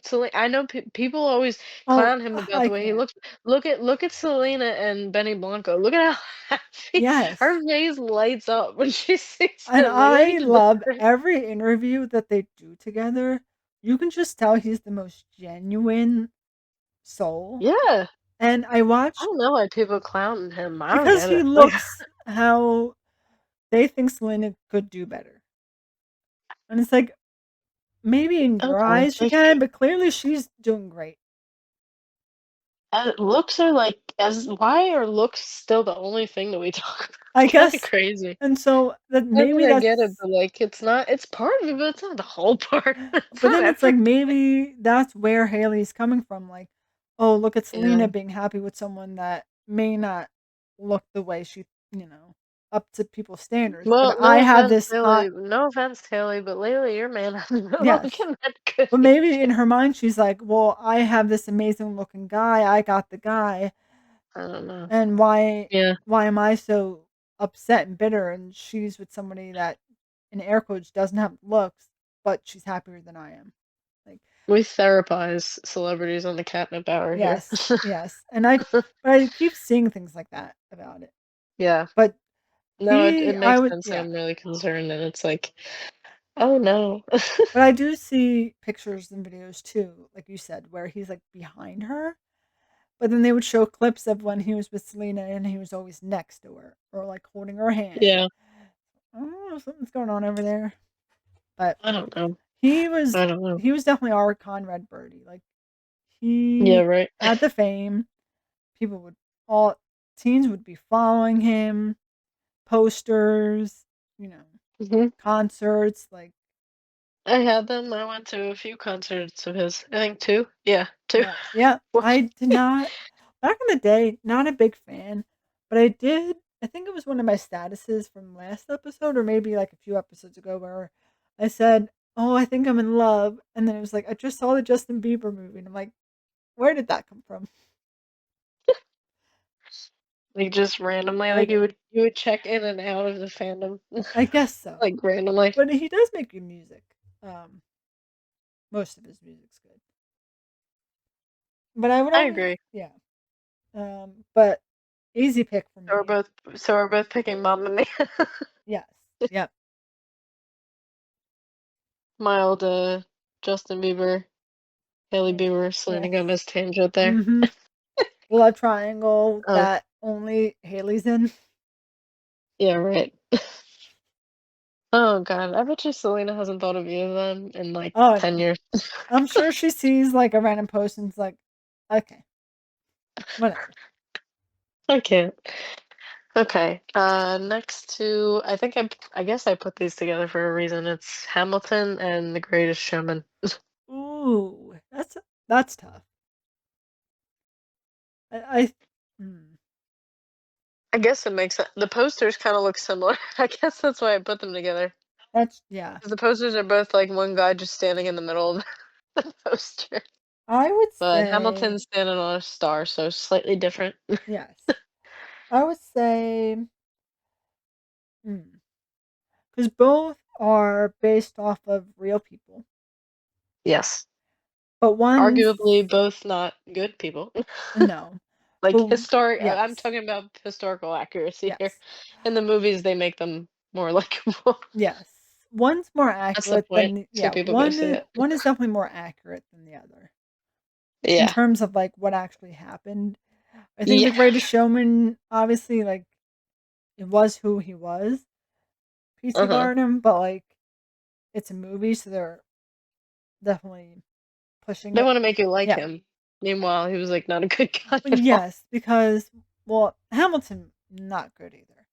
Selena. I know people always Oh, clown him about I the way he can't. looks. Look at Selena and Benny Blanco. Look at how happy Yes. her face lights up when she sees And him. Like they I just look love great. every interview that they do together. You can just tell he's the most genuine soul. Yeah, And I I watched don't know why people clown him. I don't because get he it. Like looks how they think Selena could do better. And it's like, maybe in your okay, eyes she can, but clearly she's doing great. looks are like as why are looks still the only thing that we talk about? I It's kind of guess. crazy. And so that I mean, maybe I get it, that's, but like it's not. It's part of it, but it's not the whole part. It's but not then it's like everything. maybe that's where Haley's coming from. Like, oh, look at Yeah. Selena being happy with someone that may not look the way she, you know, up to people's standards. But Well, I no have offense, this hot, Haley. No offense, Haley, but lately your man hasn't been yes. looking that good But maybe in either. her mind, she's like, well, I have this amazing looking guy. I got the guy. I don't know. And why Yeah, why am I so upset and bitter and she's with somebody that in air quotes doesn't have looks, but she's happier than I am. Like, we therapize celebrities on the catnip hour here. yes, yes. And I keep seeing things like that about it. Yeah. But No, it I makes would sense. yeah. I'm really concerned, and it's like, oh no. But I do see pictures and videos too, like you said, where he's like behind her. But then they would show clips of when he was with Selena and he was always next to her or like holding her hand. Yeah, Oh, something's going on over there. But I don't know. He was I don't know. he was definitely our Conrad Birdie. Like Yeah, he right. had the fame. People would all teens would be following him, posters, you know, hmm concerts, like I had them. I went to a few concerts of his. I think two. Yeah, two. yeah, yeah. I did not back in the day, not a big fan, but I think it was one of my statuses from last episode or maybe like a few episodes ago where I said, "Oh, I think I'm in love." And then it was like, "I just saw the Justin Bieber movie." And I'm like, "Where did that come from?" Like just randomly, like Like you would check in and out of the fandom, I guess so. like randomly. But he does make good music. Um, most of his music's good. But I would I always, agree. yeah. But easy pick for So we're me. both so we're both picking Mamma Mia. Yes. Yep. Mild, Justin Bieber, Hailey Tangent. Bieber, Selena Yes. Gomez tangent there. Mm-hmm. The love triangle Oh, that only Haley's in. yeah, right. Oh god, I bet you Selena hasn't thought of either of them in like Oh 10 no. years. I'm sure she sees like a random post and it's like, okay, whatever. I can't. Okay, next to I guess I put these together for a reason. It's Hamilton and The Greatest Showman. Ooh, that's tough. I mm, I guess it makes the posters kind of look similar. I guess that's why I put them together. that's yeah. 'Cause the posters are both like one guy just standing in the middle of the poster. I would But say Hamilton's standing on a star, so slightly different. yes. I would say because both are based off of real people, Yes. but one's Arguably both not good people. no, Like but I'm yes, talking about historical accuracy here. yes, In the movies, they make them more likable. yes. One's more That's the accurate point. than the, So yeah. people go see it. One is definitely more accurate than the other in Yeah. terms of like what actually happened. I think The Yeah. Greatest Showman, obviously, like, it was who he was, P.T. Uh-huh. Barnum, but, like, it's a movie, so they're definitely pushing They it. wanna make you like Yeah. him. Meanwhile, he was, like, not a good guy at all. Yes, because, well, Hamilton, not good either.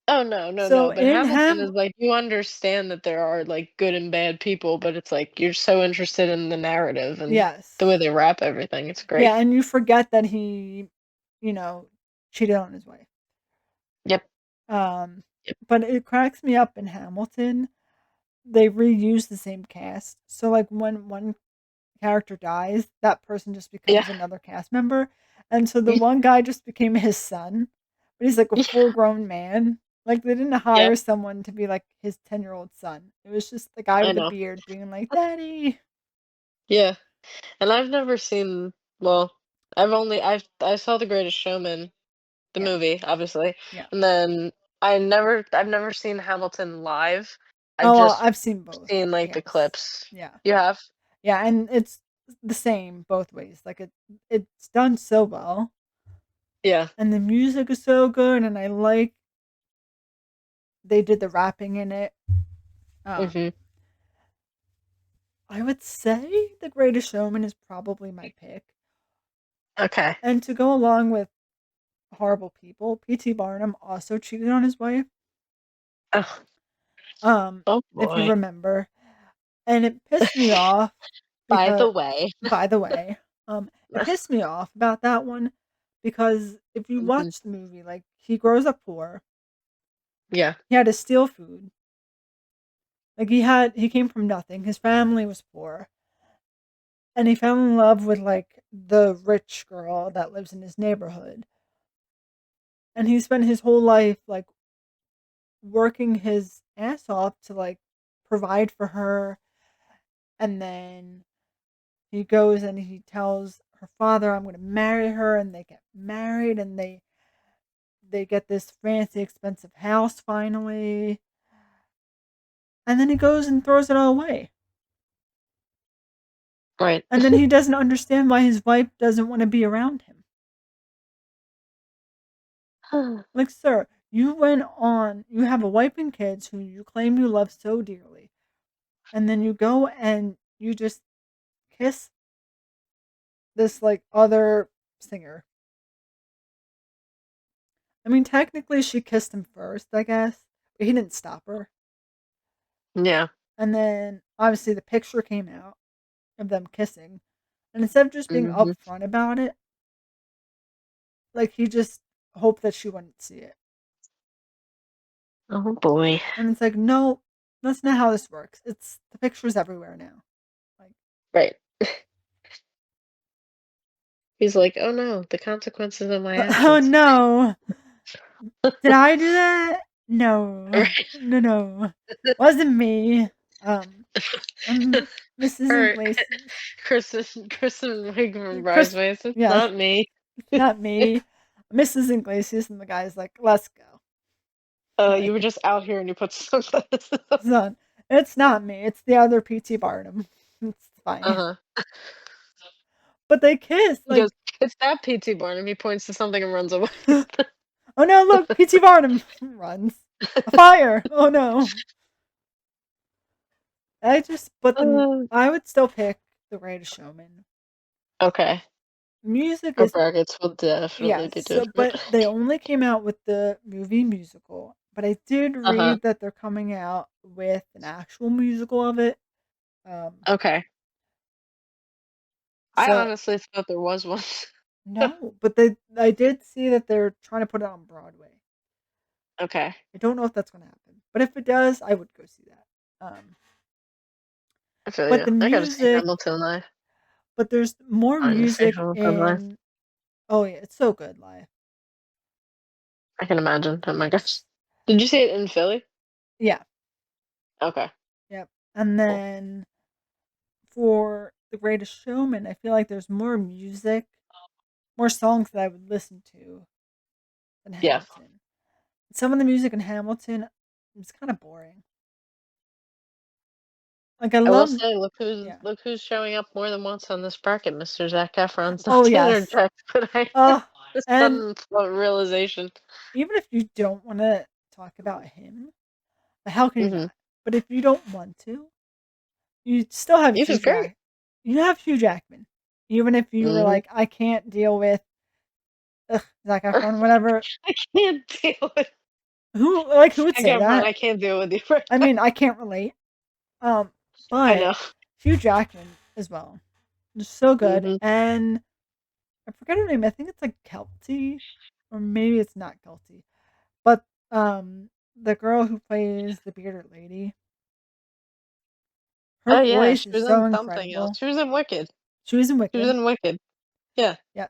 Oh, no, no, So no, but in Hamilton Ham is, like, you understand that there are, like, good and bad people, but it's, like, you're so interested in the narrative and the way Yes. they wrap everything, it's great. Yeah, and you forget that he, you know, cheated on his wife. Yep, Um, yep, but it cracks me up in Hamilton, they reuse the same cast. So, like, when one character dies, that person just yeah, becomes another cast member, and so the yeah, one guy just became his son, but he's, like, a yeah, full-grown man. Like, they didn't yeah, hire someone to be, like, his 10-year-old son. It was just the guy I with the know. beard being like, "Daddy." Yeah, and I've never seen well, I saw The Greatest Showman, the Yeah, movie, obviously, yeah. and then I've never seen Hamilton live. I've Oh, just I've seen both. seen, like, the Yes. clips. Yeah. You have? Yeah, and it's the same both ways. Like, it's done so well, Yeah, and the music is so good, and I like they did the rapping in it. Um, mhm, I would say The Greatest Showman is probably my pick. okay. And to go along with Horrible People, P.T. Barnum also cheated on his wife. Oh, Um, oh if you boy. remember, and it pissed me off By because, the way. by the way, it pissed me off about that one because if you Mhm, watch the movie, like, he grows up poor. yeah, He had to steal food. Like, he came from nothing. His family was poor, and he fell in love with, like, the rich girl that lives in his neighborhood. And he spent his whole life, like, working his ass off to, like, provide for her, and then he goes and he tells her father, "I'm gonna marry her," and they get married, and they get this fancy, expensive house finally, and then he goes and throws it all away. right. And then he doesn't understand why his wife doesn't wanna be around him. Like, "Sir, you have a wife and kids who you claim you love so dearly, and then you go and you just kiss this, like, other singer." I mean, technically, she kissed him first, I guess, but he didn't stop her. Yeah, And then, obviously, the picture came out of them kissing, and instead of just being mhm. upfront about it, like, he just hoped that she wouldn't see it. Oh boy. And it's like, "No, that's not how this works. It's the picture's everywhere now." Like, Right. He's like, "Oh no, the consequences of my "Oh, actions." no. Did I do that? No. Right. No, no. Wasn't me. Um, I'm Mrs. Or Iglesias. Kristen Wiig from Chris Bridesmaids, "It's Yes, not me." it's not me. Mrs. Iglesias," and the guy's like, "Let's go." You Like, were just out here and you put sunglasses on. "Son, it's not me. It's the other P.T. Barnum. It's fine." Uh-huh. But they kiss, He like, goes, "It's that P.T. Barnum." He points to something and runs away. "Oh, no, look, P.T. Barnum." Runs. "A fire. Oh, no." Uh, I would still pick The Greatest Showman. okay. Music Our is brackets will definitely Yes, be so different. but they only came out with the movie musical, but I did Uh-huh. read that they're coming out with an actual musical of it. Um, Okay. I so honestly thought there was one. no, but I did see that they're trying to put it on Broadway. Okay. I don't know if that's gonna happen, but if it does, I would go see that. I feel But you. the I gotta see music Hamilton live. but there's more I gotta see music Hamilton live. in oh, yeah, it's so good live. I can imagine. Oh my gosh. Yes. Did you see it in Philly? Yeah, Okay, yep, and cool. then for The Greatest Showman, I feel like there's more songs that I would listen to than Yeah. Hamilton. Some of the music in Hamilton is kind of boring. Like, I I will love say, yeah. look who's showing up more than once on this bracket, Mr. Zac Efron's not Oh, to yes. interject, but I Ugh. And Sudden realization. even if you don't wanna talk about him, but how can you Mhm. not? But if you don't want to, you still have He was great. You have Hugh Jackman. Even if you were Mhm. like, "I can't deal with, Zac Efron," whatever. I can't deal with Who would I say can't front, that? I can't deal with you right I now. mean, I can't relate. Um, I but know. Hugh Jackman as well. Just so good, Mhm. and I forget her name, I think it's, like, Kelty, or maybe it's not Kelty, but, the girl who plays the bearded lady, her Oh, yeah, voice she is was so in something else. incredible. She was in Wicked. She was in She was Wicked. in Wicked. Yeah. Yeah,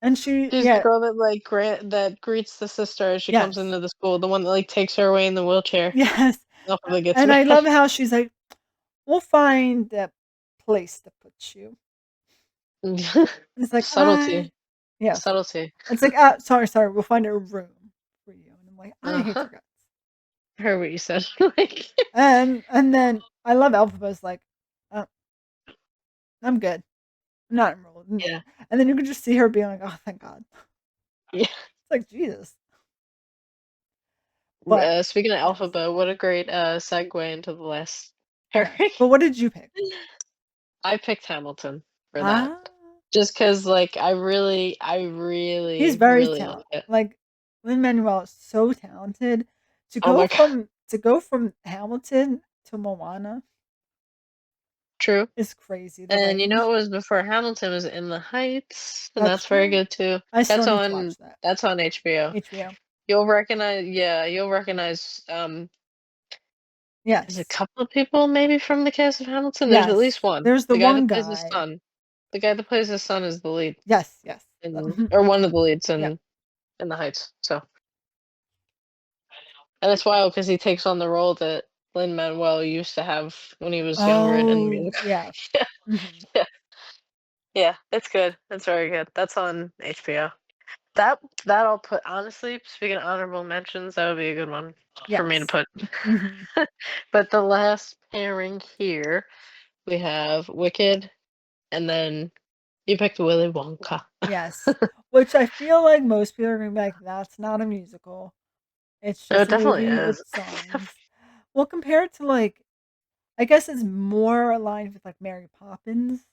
and she She's the yeah, girl that, like, that greets the sister as she comes yes. into the school, the one that, like, takes her away in the wheelchair. Yes, Hopefully gets and I mad. love how she's like, "We'll find a place to put you." And it's like, "I" Subtlety. yes. Subtlety. It's like, sorry, we'll find a room for you." And I'm like, "I hate Uh-huh. your guts." I heard what you said. Like And then I love Elphaba's like, "Oh, I'm good. I'm not enrolled." Yeah. And then you can just see her being like, "Oh, thank God." Yeah. It's like, Jesus. But Speaking of yes, Alphabet, what a great, segue into the last yes. pairing. But what did you pick? I picked Hamilton for that. Ah, Just 'cause, like, I he's really, very really like talented. it. Like, Lin-Manuel is so talented. Oh my god. To go from Hamilton to Moana True. is crazy, the And you know range. it was before Hamilton was In the Heights, and That's that's very true. good too. I still need to watch that. That's on HBO. HBO. You'll recognize, there's a Yes. couple of people maybe from the cast of Hamilton, there's at least Yes. one. There's the The guy one that plays his guy. son. The guy that plays his son is the lead Yes, yes. in or one of the leads Yeah. In the Heights, so and it's wild because he takes on the role that Lin-Manuel used to have when he was younger and in the Oh, musical. yeah. Yeah, Mhm. yeah, yeah, it's good, it's very good. That's on HBO. That that I'll put honestly, speaking of honorable mentions, that would be a good one for me to Yes. put. Mhm. But the last pairing here, we have Wicked, and then you picked Willy Wonka. Yes. Which I feel like most people are gonna be like, "That's not a musical. It's No, just it a definitely movie is. with songs." Well, compared to, like, I guess it's more aligned with, like, Mary Poppins,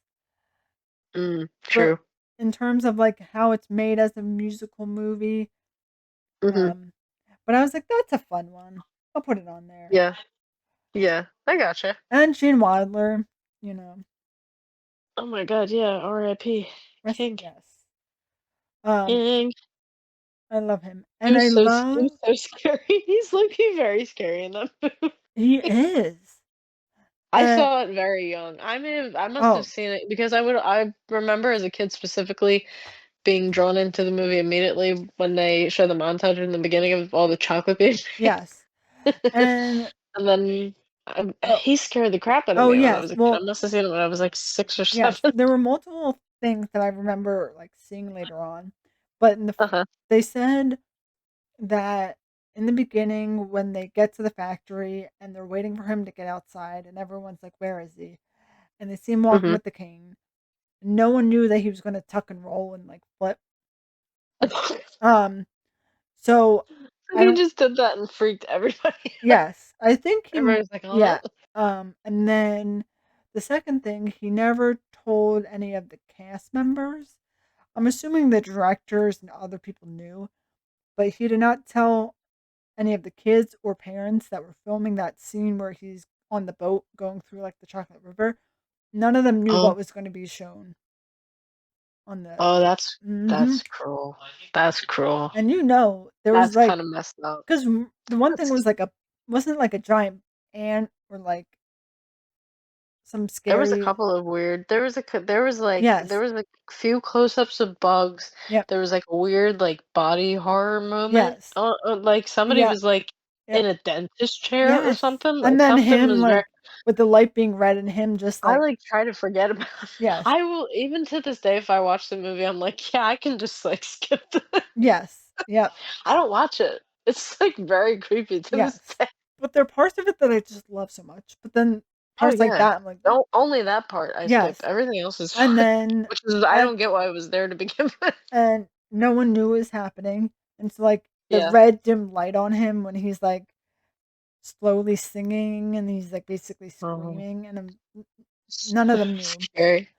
but True. in terms of, like, how it's made as a musical movie, Mhm. um, but I was like, "That's a fun one. I'll put it on there." Yeah, yeah, I gotcha. And Gene Wilder, you know, Oh my god, yeah, R.I.P. rest King. yes. Um, King. I love him, and I He love was so scary. He's looking very scary in that movie. he is, I and saw it very young. I must have oh, seen it because I remember as a kid specifically being drawn into the movie immediately when they show the montage in the beginning of all the chocolate being made. yes, and And then, oh he scared the crap out of oh, me when I yes, was a kid. I well, must have seen it when I was, like, 6 or yes, 7. there were multiple things that I remember, like, seeing later on, but in the f Uh-huh. they said that in the beginning, when they get to the factory and they're waiting for him to get outside and everyone's like, "Where is he?" And they see him walking Mhm. with the cane, no one knew that he was gonna tuck and roll and, like, flip. Um, so And I he don't just did that and freaked everybody out. yes, I think Everybody was like, "Huh?" yeah, and then the second thing, he never told any of the cast members. I'm assuming the directors and other people knew, but he did not tell any of the kids or parents that were filming that scene where he's on the boat going through, like, the chocolate river. None of them knew Oh. what was gonna be shown on the Oh, mhm, that's cruel. That's cruel. and, there was, That's like kinda messed up. 'cause the one thing That's was, like, a wasn't, like, a giant ant or, like, some There was a scary couple of weird there yes, was, like, few close-ups of bugs. yep, There was, like, a weird, like, body horror moment. yes, Like, somebody yeah, was, like, in yep, a dentist chair or yes, something, and like, then something him, was very like, with the light being red and him just, I, like like, try to forget about yes, I will even to this day, if I watch the movie, I'm like, "Yeah, I can just, like, skip this." yes, yep. I don't watch it. It's, like, very creepy to this Yes. day. But there are parts of it that I just love so much, but then Oh, parts like yeah. that, I'm like, No, only that part I skip. yes. Everything else is And fine, then which is I and don't get why it was there to begin with. and no one knew was happening. And so like the Yeah. red dim light on him when he's like slowly singing and he's like basically Oh, screaming and none so of them knew. scary.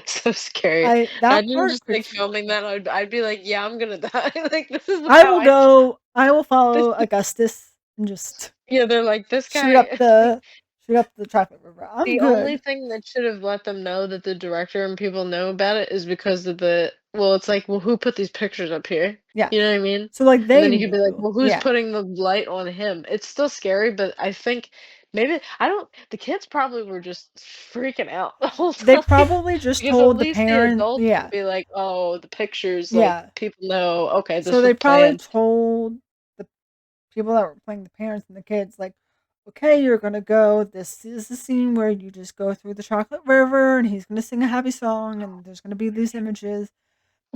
So scary. I that Imagine part just, like, creeps me out. filming that, I'd be like, "Yeah, I'm gonna die." Like, this is I how will I go. I will this follow Augustus and just yeah, they're like, "This shoot up guy." the shoot up the chocolate river. I'm The only good. thing that should have let them know that the director and people know about it is because of the well, it's like, "Well, who put these pictures up here?" Yes. You know what I mean? So like And they then you could be like, knew. "Well, who's Yeah. putting the light on him?" It's still scary, but I think maybe I don't the kids probably were just freaking out the whole They time probably just because at told the least the parent. adults would Yeah. be like, "Oh, the pictures, like, Yeah. people know, okay, So this was they probably planned." told the people that were playing the parents and the kids, like, okay, you're gonna go. This is the scene where you just go through the chocolate river, and he's gonna sing a happy song, and there's gonna be these images,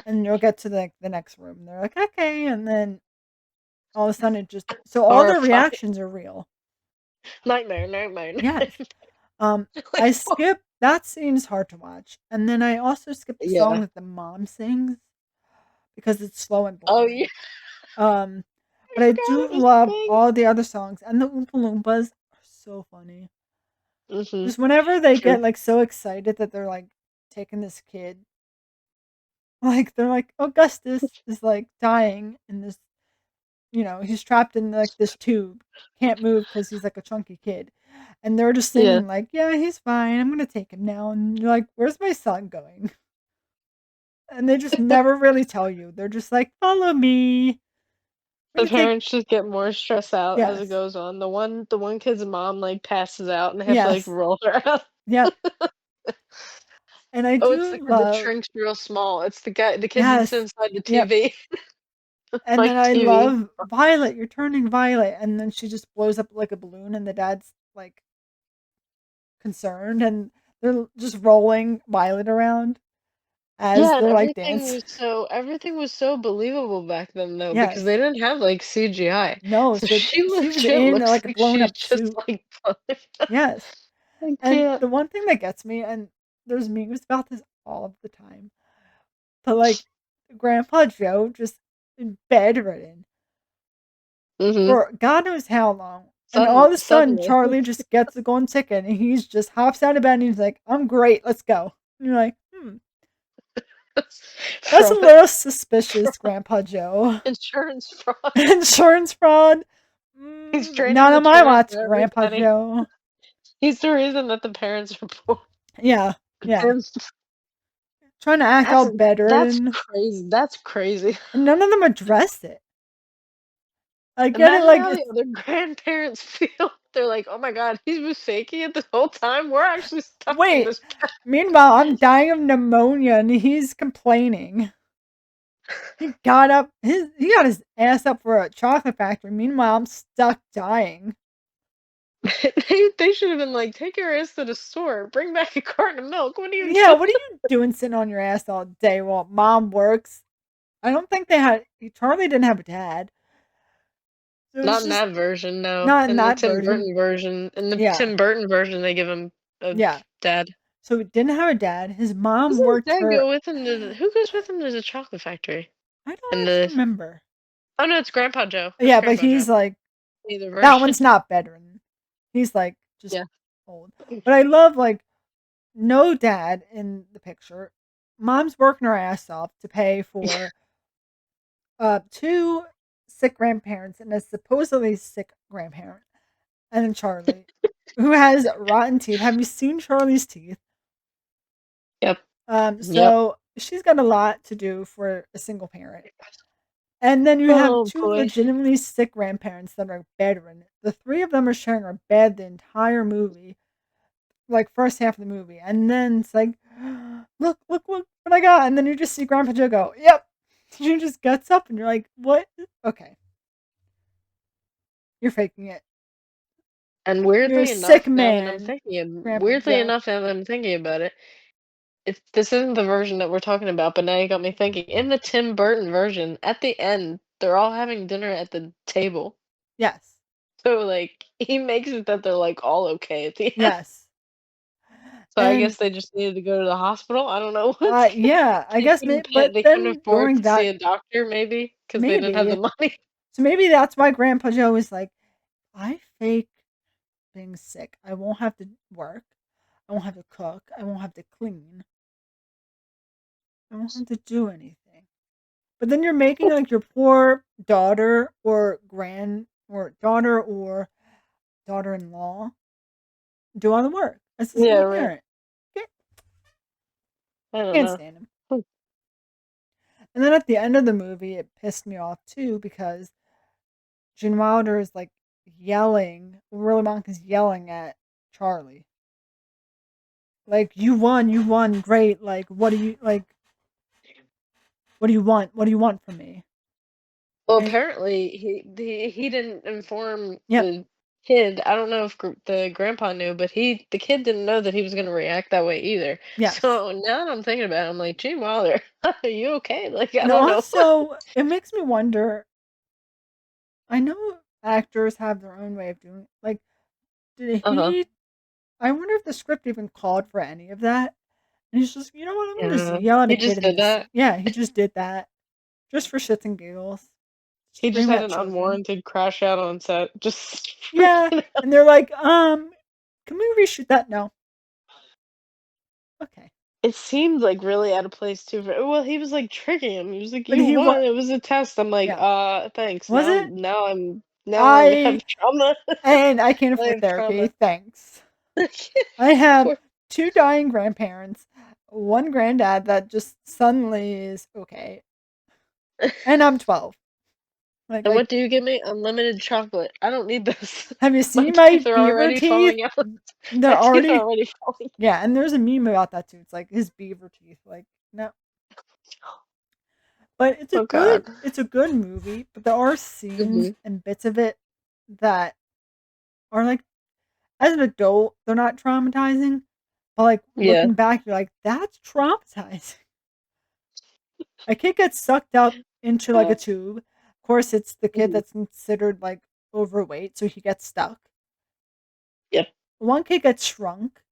and you'll get to the next room. And they're like, okay, and then all of a sudden, it just so all their Horrified. reactions are real. Nightmare, nightmare, Yes. nightmare. I Like, oh skip that scene's hard to watch, and then I also skip the song yeah. that the mom sings because it's slow and Oh, yeah, boring. Um, I but I forgot do it was a love thing. all the other songs, and the Oompa Loompas are so funny. Mhm. Just whenever they True. get like so excited that they're like taking this kid, like they're like Augustus is like dying in this, he's trapped in like this tube, can't move because he's like a chunky kid, and they're just Yeah. singing like, yeah, he's fine. I'm gonna take him now, and you're like, where's my son going? And they just never really tell you. They're just like, follow me. We're The gonna take parents just get more stressed out as it yes, goes on. The one kid's mom, like, passes out, and they have to, like, yes, roll her out. yep. And I Oh, it's do the kid that love shrinks real small. It's the kid that's yes, inside the yep. TV. And then Like, I TV. love Violet, you're turning violet, and then she just blows up like a balloon, and the dad's like concerned, and they're just rolling Violet around as Yeah, and they're like dance. everything was so believable back then, though, because they Yes. didn't have, like, CGI. No, So so she she was legit in looks like a like blown she's up just, suit. like, fine. Yes. I And can't. the one thing that gets me, and there's memes about this all of the time, but like Grandpa Joe just bedridden Mhm. for God knows how long. And all of a sudden, Suddenly. Charlie just gets a golden ticket and he's just hops out of bed and he's like, I'm great, let's go. And you're like, that's a Fraud. little suspicious, Grandpa Joe. Insurance fraud. Insurance fraud? He's draining Not the on my tourists watch, of every Grandpa penny. Joe. He's the reason that the parents are poor. Yeah, yeah. Him. Trying to act That's all better that's and crazy. That's crazy. none of them address it. I get it, Imagine like how the it's other grandparents feel. They're like, "Oh my god, he was faking it this whole time. We're actually stuck in wait. this." Meanwhile, I'm dying of pneumonia and he's complaining. He got his ass up for a chocolate factory. Meanwhile, I'm stuck dying. They should have been like, "Take your ass to the store. Bring back a carton of milk. What are you Yeah, doing?" what are you doing sitting on your ass all day while mom works? I don't think they had Charlie didn't have a dad. So it was Not in just that version, no. not in that version. In the Yeah. Tim Burton version, they give him a Yeah. dad. So he didn't have a dad. His mom Doesn't his worked dad for go with him to who goes with him to the chocolate factory? I don't And actually the remember. oh no, it's Grandpa Joe. It's Yeah, but Grandpa Joe. he's like Either that version. one's not veteran. He's like just Yeah. old. But I love like no dad in the picture. Mom's working her ass off to pay for two sick grandparents and a supposedly sick grandparent, and then Charlie, who has rotten teeth. Have you seen Charlie's teeth? Yep. Yep. So she's got a lot to do for a single parent. And then you have Oh two boy. legitimately sick grandparents that are bedridden. The three of them are sharing a bed the entire movie, like first half of the movie. And then it's like, look what I got. And then you just see Grandpa Joe go, yep. She just gets up and you're like, what? Okay, you're faking it. And You're a sick Grandpa weirdly Joe. enough, now that I'm thinking about it, this isn't the version that we're talking about, but now you got me thinking. In the Tim Burton version, at the end, they're all having dinner at the table. Yes. So like he makes it that they're like all okay at the end. Yes. So I And guess they just needed to go to the hospital? I don't know what yeah, I they guess couldn't pay but they couldn't then afford during to see that a doctor maybe because they didn't have the maybe money. so maybe that's why Grandpa Joe was like, I fake being sick. I won't have to work. I won't have to cook. I won't have to clean. I won't have to do anything. But then you're making like your poor daughter or daughter-in-law do all the work as a Yeah, single right. parent. Can't, I don't can't know. stand him. And then at the end of the movie, it pissed me off too because Gene Wilder is like yelling, Willy Wonka's yelling at Charlie. Like, you won, great. Like, what do you want? What do you want from me? Well, And apparently he didn't inform yep, the kid. I don't know if the grandpa knew, but the kid didn't know that he was going to react that way either. yes. So now that I'm thinking about it, I'm like, Gene Wilder, are you okay? Like, I And don't know. also, it makes me wonder. I know actors have their own way of doing. Like, did Uh huh. he? I wonder if the script even called for any of that. And he's just, you know what? I'm gonna just Yeah, yell at a he kid just in did this. that. Yeah, he just did that just for shits and giggles. He just Scream had at an children. unwarranted crash out on set. Just Yeah, freaking out. and they're like, can we reshoot that? No. Okay. It seemed like really out of place too. Well, he was like tricking him. He was like, But "You he won. what? It was a test." I'm like, Yeah. thanks. Was it? Now I'm have I trauma. and I can't I afford have therapy. trauma. Thanks. I have Poor. two dying grandparents, one granddad that just suddenly is okay, and I'm 12. Like And I what do you give me? Unlimited chocolate. I don't need this. have you My seen my teeth are beaver already teeth? falling out. They're My teeth are already already falling. yeah, and there's a meme about that too. It's like his beaver teeth. Like no, but Oh God. it's a good movie. But there are scenes Hmm. and bits of it that are like as an adult they're not traumatizing, but like Yeah. looking back you're like that's traumatizing. A kid gets sucked up into like a tube. Of course, it's the kid Hmm. that's considered like overweight, so he gets stuck. Yep. One kid gets shrunk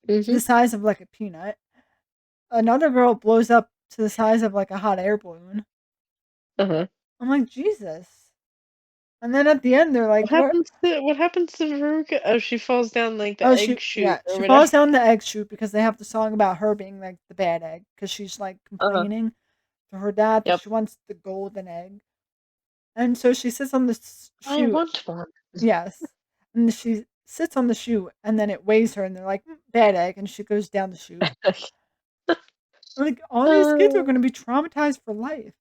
to Hmm. the size of like a peanut. Another girl blows up to the size of like a hot air balloon. Uh-huh. I'm like, Jesus. And then at the end, they're like, what? What happens to Veruca? Oh, she falls down like the Oh, egg chute or she whatever. falls down the egg chute because they have the song about her being like the bad egg because she's like Uh-huh. complaining to her dad that Yep. she wants the golden egg. And so she sits on the I chute. want one. Yes. And she sits on the chute and then it weighs her and they're like, bad egg. And she goes down the chute. Like, all these kids are Uh, going to be traumatized for life.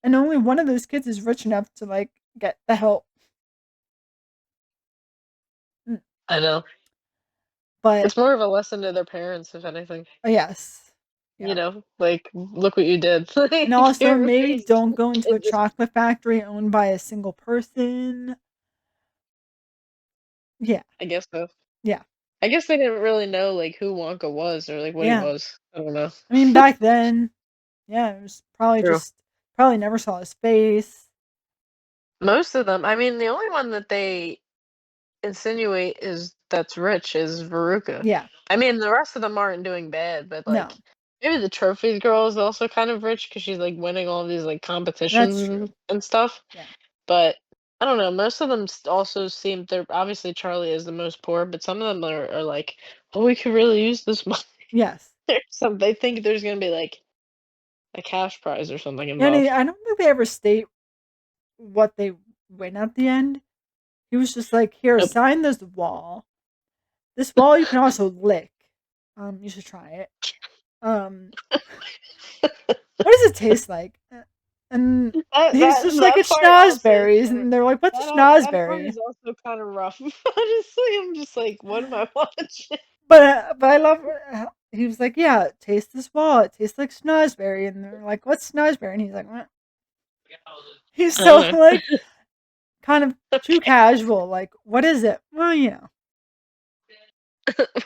And only one of those kids is rich enough to, like, get the help. Mm. I know. But, It's more of a lesson to their parents, if anything. yes. You Yeah. know, like, look what you did. And Like, also, you're maybe raising don't go into a kids. chocolate factory owned by a single person. Yeah. I guess so. Yeah. I guess they didn't really know, like, who Wonka was or, like, what he Yeah. was. I don't know. I mean, back then, yeah, it was probably True. just, probably never saw his face. Most of them, I mean, the only one that they insinuate is that's rich is Veruca. Yeah. I mean, the rest of them aren't doing bad, but, like, No. maybe the trophies girl is also kind of rich because she's, like, winning all these, like, That's competitions true. and stuff, Yeah. but I don't know, most of them also seem they're obviously Charlie is the most poor, but some of them are like, "Oh, we could really use this money." Yes. Some they think there's gonna be, like, a cash prize or something Yeah, and involved. I don't think they ever state what they win at the end. He was just like, "Here, Nope. sign this wall. This wall you can also lick. You should try it. Um, what does it taste like?" And That he's that just like, that "It's part also is schnozberries," kinda and they're like, "What's a that part schnozberry?" is also kinda rough. Honestly, I'm just like, "What am I watching?" But I love. He was like, "Yeah, taste this wall. It tastes like schnozberry," and they're like, "What's schnozberry?" And he's like, "Meh." He's so Uh-huh. like kind of too Okay. casual. Like, what is it? Well, you're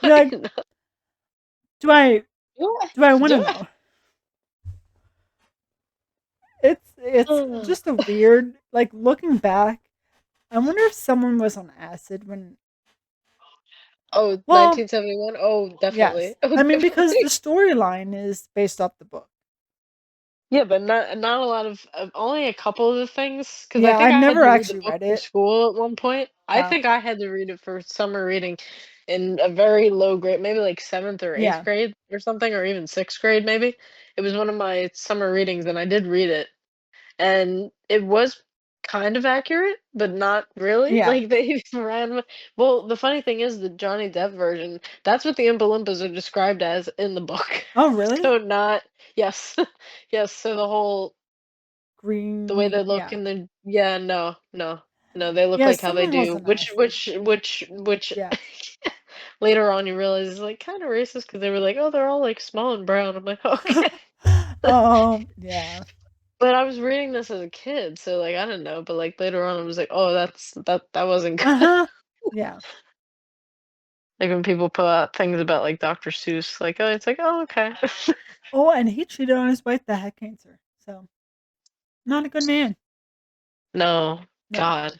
Why like, not? do I Do I? do I want Do to I? know? It's Oh. just a weird like looking back. I wonder if someone was on acid when Oh, Well, 1971? Oh, definitely. yes. Oh, I mean, because the definitely. storyline is based off the book. Yeah, but not a lot of only a couple of the things, because I Yeah, think I've I had never to read the actually book read for it. school at one point. I Uh, think I had to read it for summer reading in a very low grade, maybe like 7th or 8th yeah. grade or something, or even 6th grade maybe. It was one of my summer readings, and I did read it, and it was kind of accurate, but not really. Yeah. Like, they ran with well, the funny thing is the Johnny Depp version, that's what the Oompa Loompas are described as in the book. Oh, really? So not yes. Yes, so the way they Green, look yeah. and the yeah, no, no. No, they look Yeah, like how they someone do, must have which asked you. which Yeah. later on you realize is, like, kinda racist because they were like, "Oh, they're all, like, small and brown." I'm like, "Okay." Yeah. But I was reading this as a kid, so, like, I didn't know, but, like, later on, I was like, "Oh, that wasn't good." Uh-huh. Yeah. Like, when people put out things about, like, Dr. Seuss, like, oh, it's like, "Oh, okay." Oh, and he cheated on his wife that had cancer. So, not a good man. No, No. God.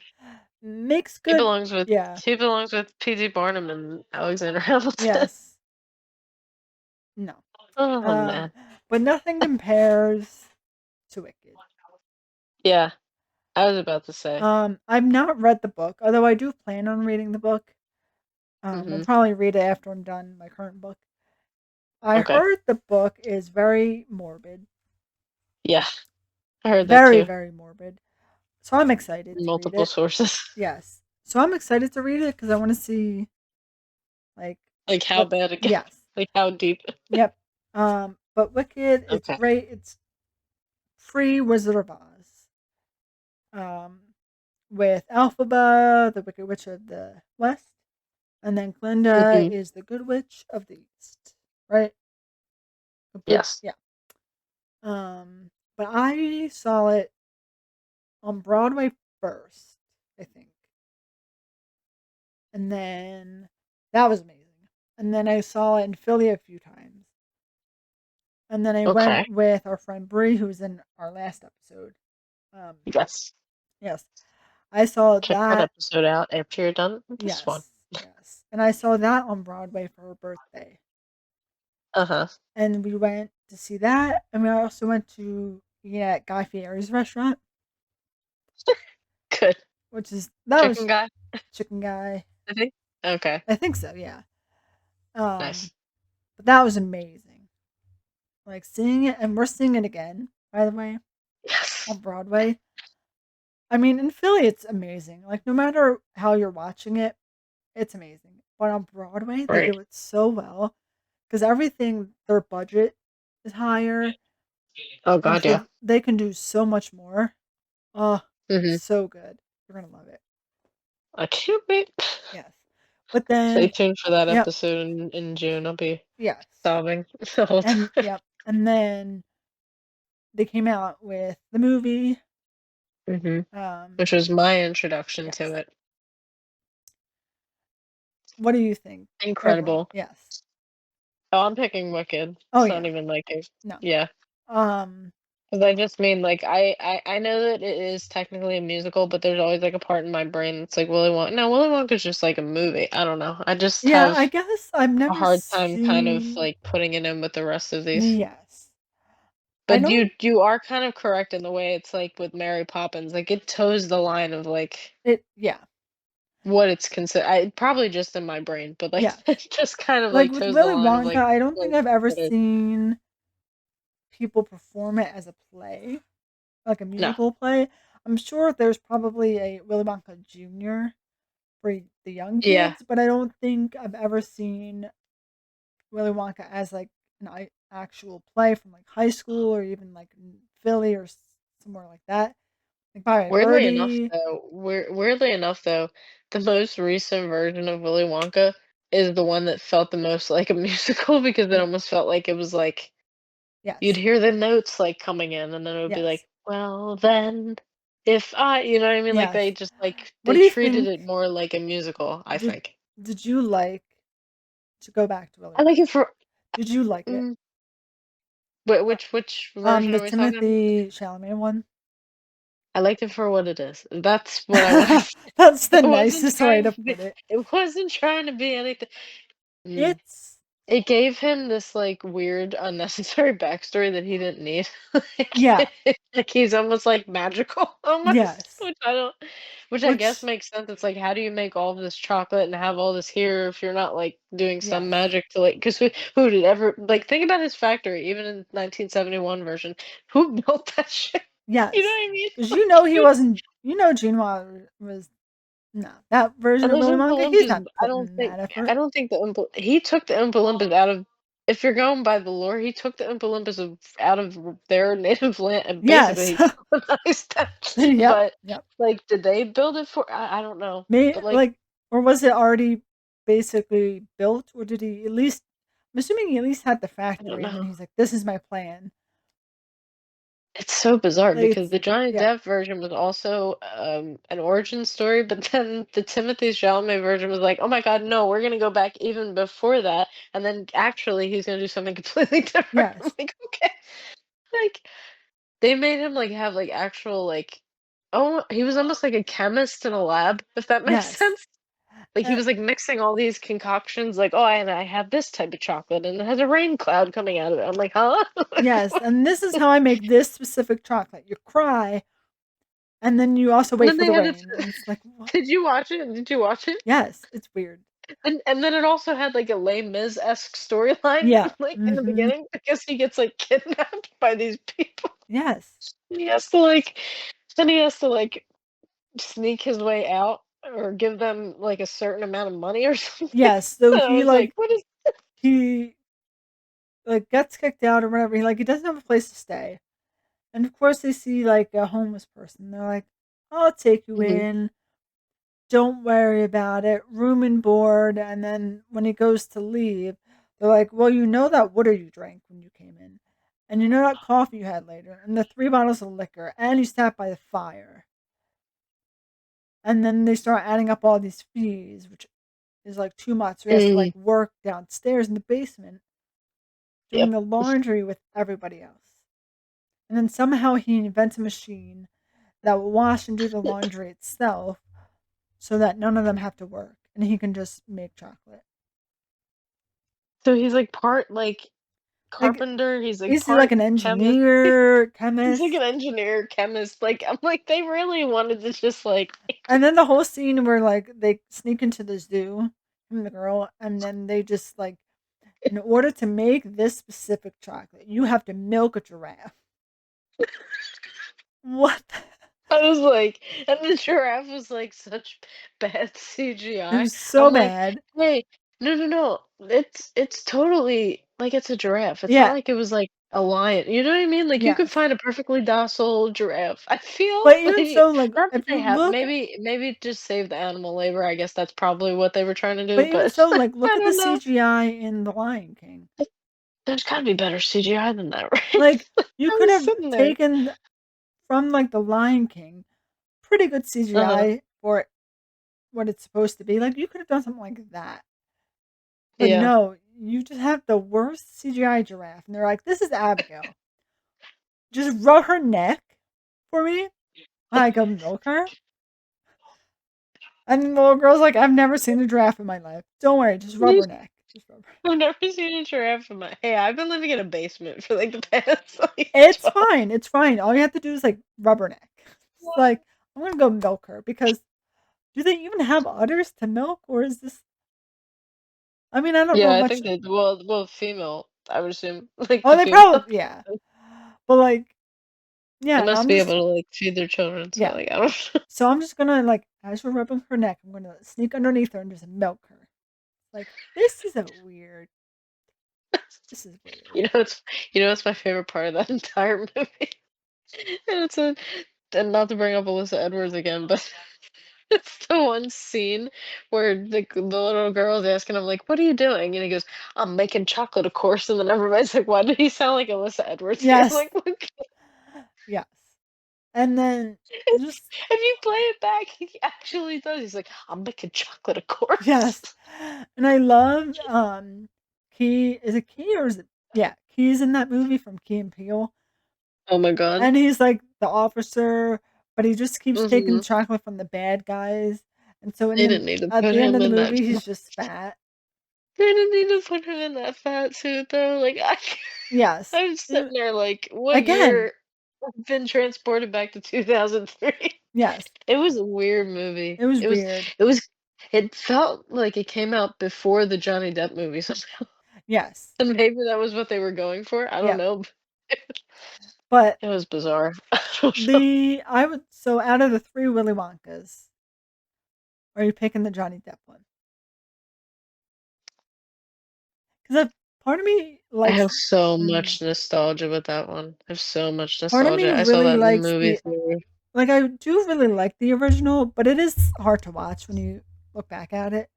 Makes He good, belongs with yeah. he belongs with P.T. Barnum and Alexander Hamilton. Yes. No. Oh, Uh, man. but nothing compares to Wicked. Yeah, I was about to say. I've not read the book, although I do plan on reading the book. I'll Mhm. probably read it after I'm done my current book. I Okay. heard the book is very morbid, Yeah, I heard that very, too. very morbid. So I'm excited to read Multiple it. sources. Yes. So I'm excited to read it because I want to see like Like, how what. bad it gets. Yes. Like, how deep. Yep. But Wicked, it's Okay. great. It's free Wizard of Oz. Um, with Elphaba, the Wicked Witch of the West, and then Glinda Mhm. is the Good Witch of the East. Right? Complete. Yes. Yeah. But I saw it on Broadway first, I think, and then that was amazing. And then I saw it in Philly a few times, and then I Okay. went with our friend Bree, who was in our last episode. Um, Yes. yes, I saw Check that that. episode out after you're done with this one. Yes, yes, and I saw that on Broadway for her birthday, Uh-huh. and we went to see that, and we also went to eat at Guy Fieri's restaurant, Good. which is that Chicken was guy, Chicken Guy. I think? Okay. I think so. Yeah. Um, Nice. but that was amazing. Like seeing it, and we're seeing it again, by the way, Yes. on Broadway. I mean, in Philly, it's amazing. Like, no matter how you're watching it, it's amazing. But on Broadway, they Right. do it so well because everything, their budget is higher. Oh And god, yeah. so they can do so much more. Oh, Mhm. so good. You're going to love it. I can't wait. Yes. But Stay then, tuned for that yep, episode in June. I'll be yes. sobbing the whole And, time. yep. And then they came out with the movie. Mhm. Um, Which was my introduction to yes. it. What do you think overall? Incredible. Yes. Oh, I'm picking Wicked. Oh, It's not yeah. even like a No. yeah. Um, 'Cause I just mean, like, I know that it is technically a musical, but there's always, like, a part in my brain that's like, Willy Wonka's just like a movie. I don't know. I just yeah, have I guess I've a never hard time kind of, seen. like, putting it in with the rest of these. Yes. I But don't. you are kind of correct in the way it's like with Mary Poppins, like, it toes the line of, like, Yeah. what it's considered. I probably just in my brain, but, like, Yes. it just kind of, Like like, with toes the Willy line of, Wonka, like, I don't what think it's I've ever considered. seen people perform it as a play, like a No. musical play. I'm sure there's probably a Willy Wonka Junior for the young Yeah. kids, but I don't think I've ever seen Willy Wonka as like an actual play from like high school or even like in Philly or somewhere like that. Like by Birdie. Weirdly enough though, the most recent version of Willy Wonka is the one that felt the most like a musical because it Yeah. almost felt like it was like you'd Yes. hear the notes like coming in and then it would be Yes. like, well then if I you know what I mean? Like Yes. they just like What they do you treated think? it more like a musical, I Did think. did you like to go back to Willy I like it Wonka? for Did you like it? mm, Uh, which version the are we talking about? Timothy Chalamet one? I liked it for what it is. That's what I wanna say. That's the It wasn't nicest way trying to to be put it. it wasn't trying to be anything. Mm. It's It gave him this, like, weird, unnecessary backstory that he didn't need. yeah, Like, he's almost, like, magical almost, yes. which I guess Which makes sense. It's like, how do you make all of this chocolate and have all this here if you're not, like, doing some yes. magic to, like? Because who did ever like, think about his factory, even in 1971 version. Who built that shit? You know Yes. what I mean? 'Cause you know Like, he wasn't Gene Wilder was no, that version and of those Willy Oompa Wonka, he's Loompas, not putting in that I effort. don't think the Oompa he took the Oompa Loompas out of, if you're going by the lore, he took the Oompa Loompas of out of their native land and basically Yes. he colonized them. Yep, But, yep. like, did they build it for I don't know. May But, like, like or was it already basically built, or did he at least I'm assuming he at least had the I don't factory, and then know. he's like, "This is my plan." It's so bizarre Like, because it's the Johnny yeah, Depp version was also, an origin story, but then the Timothée Chalamet version was like, "Oh my god, no, we're gonna go back even before that, and then actually he's gonna do something completely different." I'm yes, like, "Okay." Like, they made him, like, have, like, actual, like, oh, he was almost like a chemist in a lab, if that makes yes, sense. Like, he uh, was, like, mixing all these concoctions, like, "Oh, and I have this type of chocolate, and it has a rain cloud coming out of it." I'm like, "Huh?" Like, yes, what? and this is how I make this specific chocolate. You cry, and then you also And wait then for they the had rain, to and it's like, "What?" Did you watch it? Did you watch it? Yes, it's weird. And then it also had, like, a Les Mis-esque storyline, Yeah, like, in the mhm, beginning, because he gets, like, kidnapped by these people. yes, He has to, like then he has to, like, sneak his way out or give them, like, a certain amount of money or something. yes, so And I was like, "What is?" he, like, gets kicked out or whatever, he doesn't have a place to stay. And of course, they see like a homeless person. They're like, I'll take you Mhm. in. Don't worry about it. Room and board. And then when he goes to leave, they're like, well, you know that water you drank when you came in. And you know that coffee you had later. And the 3 bottles of liquor. And you sat by the fire. And then they start adding up all these fees, which is like too much. So he has to Mm, like work downstairs in the basement doing yep. the laundry with everybody else. And then somehow he invents a machine that will wash and do the laundry itself so that none of them have to work and he can just make chocolate. So he's, like, part, like, Like, carpenter, he's, like, is he like part an chemist. engineer, He's, like, chemist? an engineer, chemist, like, I'm like, they really wanted to just, like And then the whole scene where like they sneak into the zoo, him and the girl, and then they just like, in order to make this specific chocolate, you have to milk a giraffe. What? I was like, and the giraffe was like such bad It CGI. was so I'm like, bad. hey, no, no, no. It's totally like it's a giraffe. It's not Yeah, like it was like a lion. You know what I mean? Like you could yes. find a perfectly docile giraffe. I feel But even like so, like, not that if they you have, look, maybe just save the animal labor. I guess that's probably what they were trying to but do, even but so, like, look I at the don't know. CGI in The Lion King. There's got to be better CGI than that, right? Like, you I could was have sitting there. taken from like The Lion King pretty good Uh-huh. CGI for what it's supposed to be. Like, you could have done something like that. But Yeah. no, you just have the worst CGI giraffe. And they're like, this is Abigail. Just rub her neck for me. I go milk her. And the little girl's like, I've never seen a giraffe in my life. Don't worry, just rub her neck. Just rub her. I've never seen a giraffe in my hey, I've been living in a basement for, like, the past, like, It's 12. fine. It's fine. All you have to do is like rub her neck. It's like, I'm gonna go milk her because do they even have udders to milk, or is this? I mean, I don't know Yeah, I much. think they well, female, I would assume, like, Oh, the they female probably yeah. But like, they yeah, no, must I'm be just able to, like, feed their children, so, yeah. like, I don't know. So I'm just gonna like as we're rubbing her neck, I'm gonna sneak underneath her and just milk her. Like this is a weird. This is weird. You know what's what's my favorite part of that entire movie? And it's a and not to bring up Alyssa Edwards again, but it's the one scene where the little girl is asking him, like, "What are you doing?" And he goes, "I'm making chocolate, of course." And then everybody's like, "Why did he sound like Alyssa Edwards here?" I'm Yes, like, "Look." yes. And then If just you play it back, he actually does. He's like, "I'm making chocolate, of course." yes. And I love Key. Is it Key or is it yeah? Key's in that movie from Key and Peele. Oh my god. And he's like the officer, but he just keeps taking Mhm. chocolate from the bad guys, and so They didn't need to at put the end of him the in that movie, he's just fat. they didn't need to put him in that fat suit though, like, Yes. I'm sitting there like, "What Again, year I've been transported back to 2003?" yes, It was a weird movie. it was weird. It was it felt like it came out before the Johnny Depp movie somehow, Yes, and maybe that was what they were going for, I don't yeah, know. but It was bizarre. I don't know. the I would so out of the 3 Willy Wonkas, are you picking the Johnny Depp one? 'Cause part of me I likes have so mhm, much nostalgia with that one. I have so much part of me nostalgia. I saw really that in the likes movie the theater. like, I do really like the original, but it is hard to watch when you look back at it.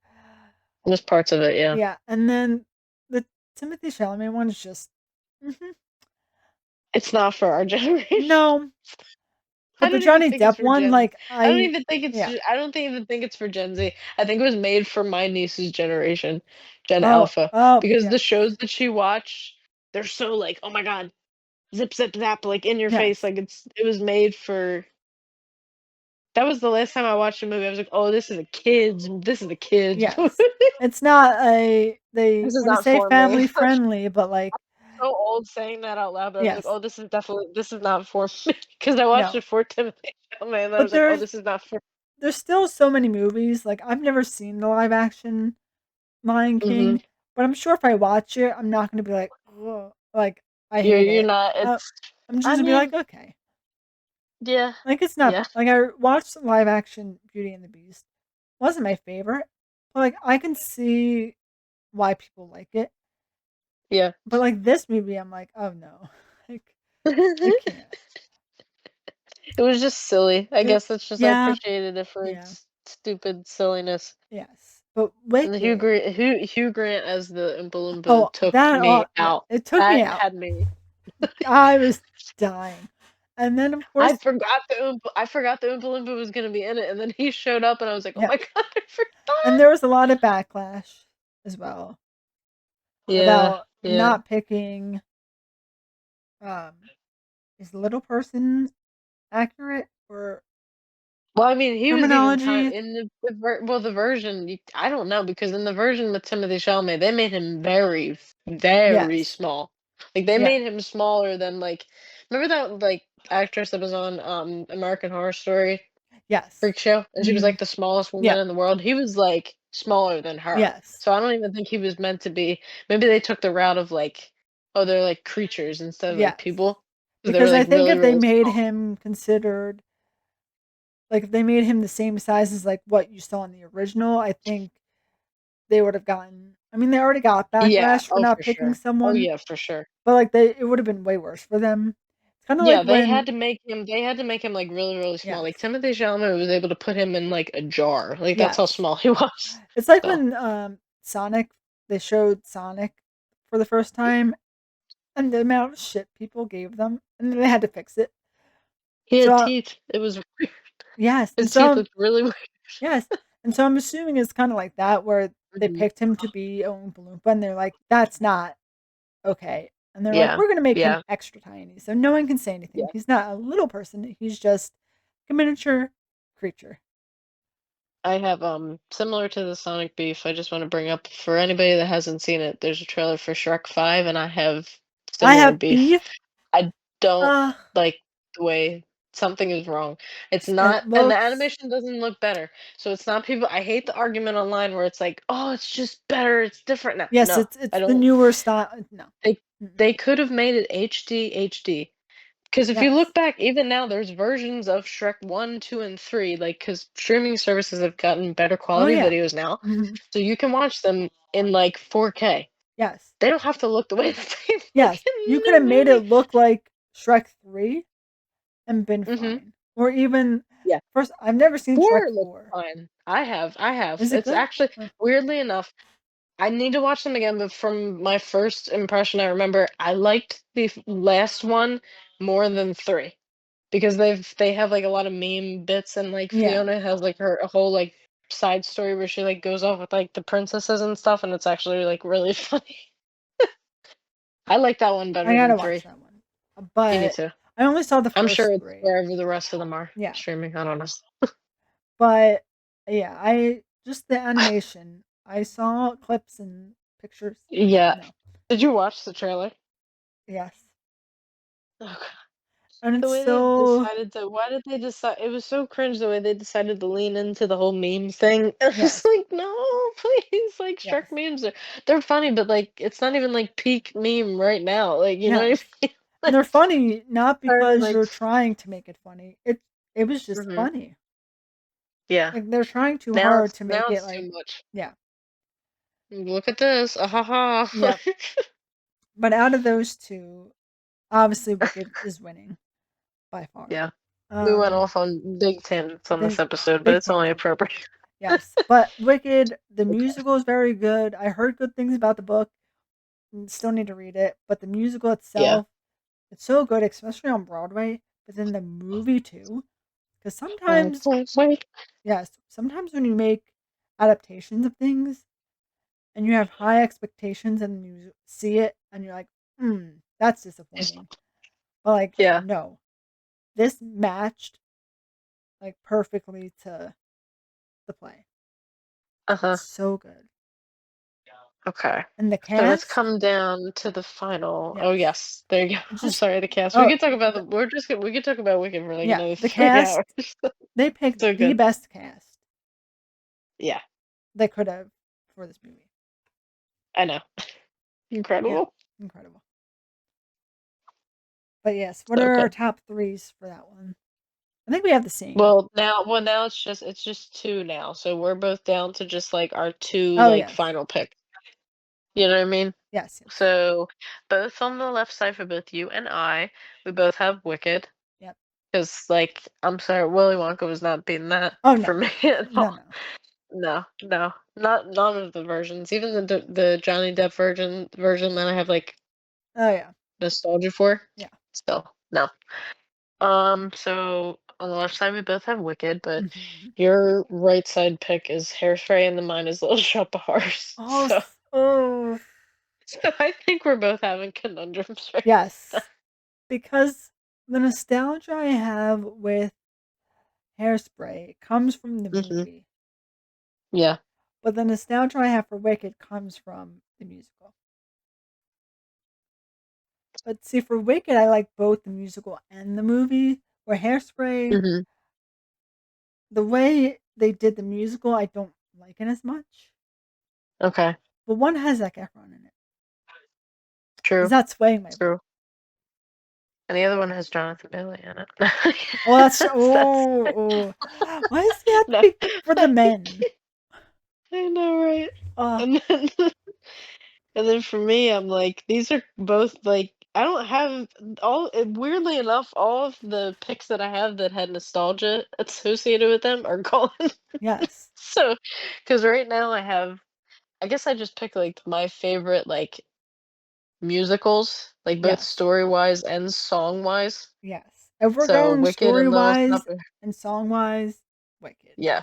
There's parts of it, yeah. Yeah, and then the Timothy Chalamet one is just mhm, It's not for our generation. no, I but the don't even Johnny think it's Depp for one, Gen like, I yeah. I don't even think it's for Gen Z. I think it was made for my niece's generation, Gen Oh, Alpha, oh, because yeah, the shows that she watched, they're so like, "Oh my god, zip, zip, zap," like, in your face, yes, like, it was made for that was the last time I watched a movie, I was like, "Oh, this is a kid's movie. yes. It's not they This is wanna not say for me." family friendly, but, like So old saying that out loud, but I was like, yes, "Oh, this is not for me," because I watched no. it for Timothy Chalamet, and I But was like, "Oh, this is not for." there's still so many movies, like, I've never seen the live action Lion Mhm. King, but I'm sure if I watch it, I'm not gonna be like, "Ugh," like, "I hate You're it." not Uh, it's I'm just I gonna be like, mean, "Okay." yeah, Like, it's not yeah, like, I watched live action Beauty and the Beast. Wasn't my favorite, but, like, I can see why people like it. yeah. But, like, this movie, I'm like, "Oh, no." Like, I can't. It was just silly. I It guess it's just I yeah, appreciated it for yeah, its stupid silliness. yes. But And the Wicked Hugh Grant as the Oompa Loompa oh, took that me yeah, out. it took me That out. had me I was dying. And then, of course I forgot the Oompa Loompa was gonna be in it, and then he showed up, and I was like, "Oh yeah, my god, I and forgot." there was a lot of backlash as well Yeah, about yeah. not picking, is little person accurate or Well, I mean, he was even kind terminology? in the version I don't know because in the version with Timothy Chalamet, they made him very, very Yes. small. Like they Yeah. made him smaller than like remember that like actress that was on American Horror Story Yes. Freak Show, and she was Mhm. like the smallest woman Yeah. in the world. He was like smaller than her, Yes. so I don't even think he was meant to be. Maybe they took the route of like, oh, they're like creatures instead of like Yes. people. 'Cause they were Because I like think really, if they really made small. him considered like, if they made him the same size as, like, what you saw in the original, I think they would have gotten I mean, they already got Yeah. backlash for Oh, not for picking sure. Oh, someone, yeah, for sure. but, like, they it would have been way worse for them. It's kinda like Yeah, when they had to make him, like, really, really small, like, yes. Timothy Chalamet was able to put him in, like, a jar, like, that's how Yes. small he was, It's like so when, Sonic they showed Sonic for the first time, and the amount of shit people gave them, and then they had to fix it. he had So teeth, it was weird, yes, and his so teeth looked really weird. yes, and so I'm assuming it's kinda like that where they Mhm. picked him to be a Oompa Loompa, and they're like, "That's not okay." And they're like, Yeah, "We're gonna make him yeah, extra tiny, so no one can say anything. yeah. He's not a little person, he's just a miniature creature." I have, similar to the Sonic beef, I just wanna bring up, for anybody that hasn't seen it, there's a trailer for Shrek 5, and I have I similar have beef. beef, I don't uh, like the way something is wrong. It's it not and the looks animation doesn't look better. So it's not people I hate the argument online where it's like, "Oh, it's just better, it's different now." yes, No, I it's the don't newer style no. they Mm-mm. they could have made it HD. Because if you look Yes. back, even now, there's versions of Shrek 1, 2, and 3, like, because streaming services have gotten better Oh, quality yeah. videos now, Mhm. so you can watch them in, like, 4K. Yes. They don't have to look the way that they look Yes. You in could have the made it movie. look like Shrek 3 and been Mhm. fine. Or even Yeah. first I've never seen Shrek 4 looks 4. fine. I have. Is it It's good? actually weirdly enough, I need to watch them again, but from my first impression, I remember I liked the last one more than 3 because they have, like, a lot of meme bits and, like, Yeah. Fiona has, like, her a whole, like, side story where she, like, goes off with, like, the princesses and stuff, and it's actually, like, really funny. I like that one better I than gotta watch 3. that one. You need But to. I only saw the I'm sure first it's 3. wherever the rest of them are Yeah, streaming. I don't know. but yeah, I just the animation. I saw clips and pictures. Yeah. No. Did you watch the trailer? Yes. Okay. And The it's way they so decided to, why did they decide? It was so cringe the way they decided to lean into the whole meme thing. It was yes. like, no, please, like Yes. Shrek memes they're funny, but like it's not even like peak meme right now. Like you know what Yes. I mean? And they're funny not Tired of because like, you're trying to make it funny. It was just hmm funny. yeah. Like they're trying too Now hard it's to now make it it's like too much. yeah. Look at this, ah ha ha. Yep. But out of those two, obviously Wicked is winning by far. Yeah, we went Um off on big tangents on this big episode, but big it's only tangent. appropriate. Yes. But Wicked, the Okay. musical is very good. I heard good things about the book. Still need to read it, but the musical Yeah. itself, it's so good, especially on Broadway, but then the movie too. Because Wait, sometimes, wait, wait. yes, sometimes when you make adaptations of things and you have high expectations and you see it and you're like, that's disappointing. But like, Yeah. no, this matched like perfectly to the play. Uh-huh. It's so good. Okay. And the So let's cast, come down to the final. Oh yes, yes, there you go. it's I'm just sorry, the cast. We oh could talk about the. the, We could talk about Wicked for like yeah, another the 3 hours. cast, they picked So the good. best cast Yeah, they could have for this movie. I know. Yeah, Incredible. incredible. But yes, what So are our good. top threes for that one? I think we have the same. Well now it's just two now. So we're both down to just like our two Oh like yes, final pick. You know what I mean? yes, yes. So both on the left side for both you and I, we both have Wicked. Yep. Because like I'm sorry, Willy Wonka was not beating that Oh for no, me at no, all. no. No, no, not none of the versions. Even the Johnny Depp version that I have like Oh yeah, nostalgia for. yeah. Still, no. So on the left side we both have Wicked, but Hmm. your right side pick is Hairspray and the mine is Little Shop of Horrors. Oh, oh, So I think we're both having conundrums right now. yes. Because the nostalgia I have with Hairspray comes from the Hmm. movie, Yeah. but the nostalgia I have for Wicked comes from the musical. But see, for Wicked, I like both the musical and the movie. Where Hairspray, Hmm. the way they did the musical, I don't like it as much. Okay. But one has Zac Efron in it. Is True. that swaying my vote? True. And the other one has Jonathan Bailey in it. Oh, That's why does he have to no. be for the men? I know, right? Oh, And then and then for me, I'm like, these are both like I don't have weirdly enough, all of the picks that I have that had nostalgia associated with them are gone. yes, So, because right now I guess I just picked like my favorite like musicals, like both yes, story wise and song wise. yes. If we're So going Wicked story and Little Shop wise of and song wise, Wicked. yeah.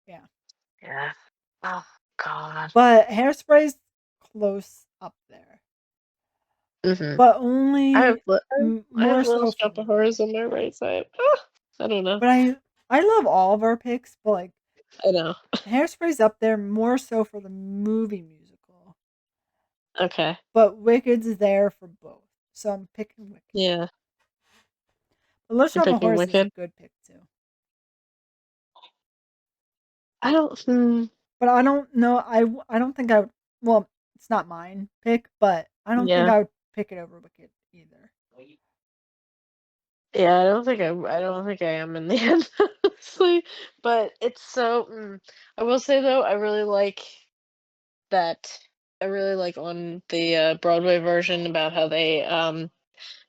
Yeah, Yeah. Oh God. but Hairspray's close up there, Mhm. but only I have more Little so for Shop the of movie. Horrors on my right side. Ah, I don't know. But I love all of our picks, but like I know. Hairspray's up there more so for the movie musical. Okay. But Wicked's there for both. So I'm picking Wicked. Yeah. But Little You're Shop of picking Horse is a Wicked? good pick too. I don't But I don't know. I don't think I would. Well, it's not mine pick, but I don't think yeah. I would pick it over Wicked either. Yeah, I don't think I am in the end, honestly. But it's so I will say though, that I really like on the Broadway version about how they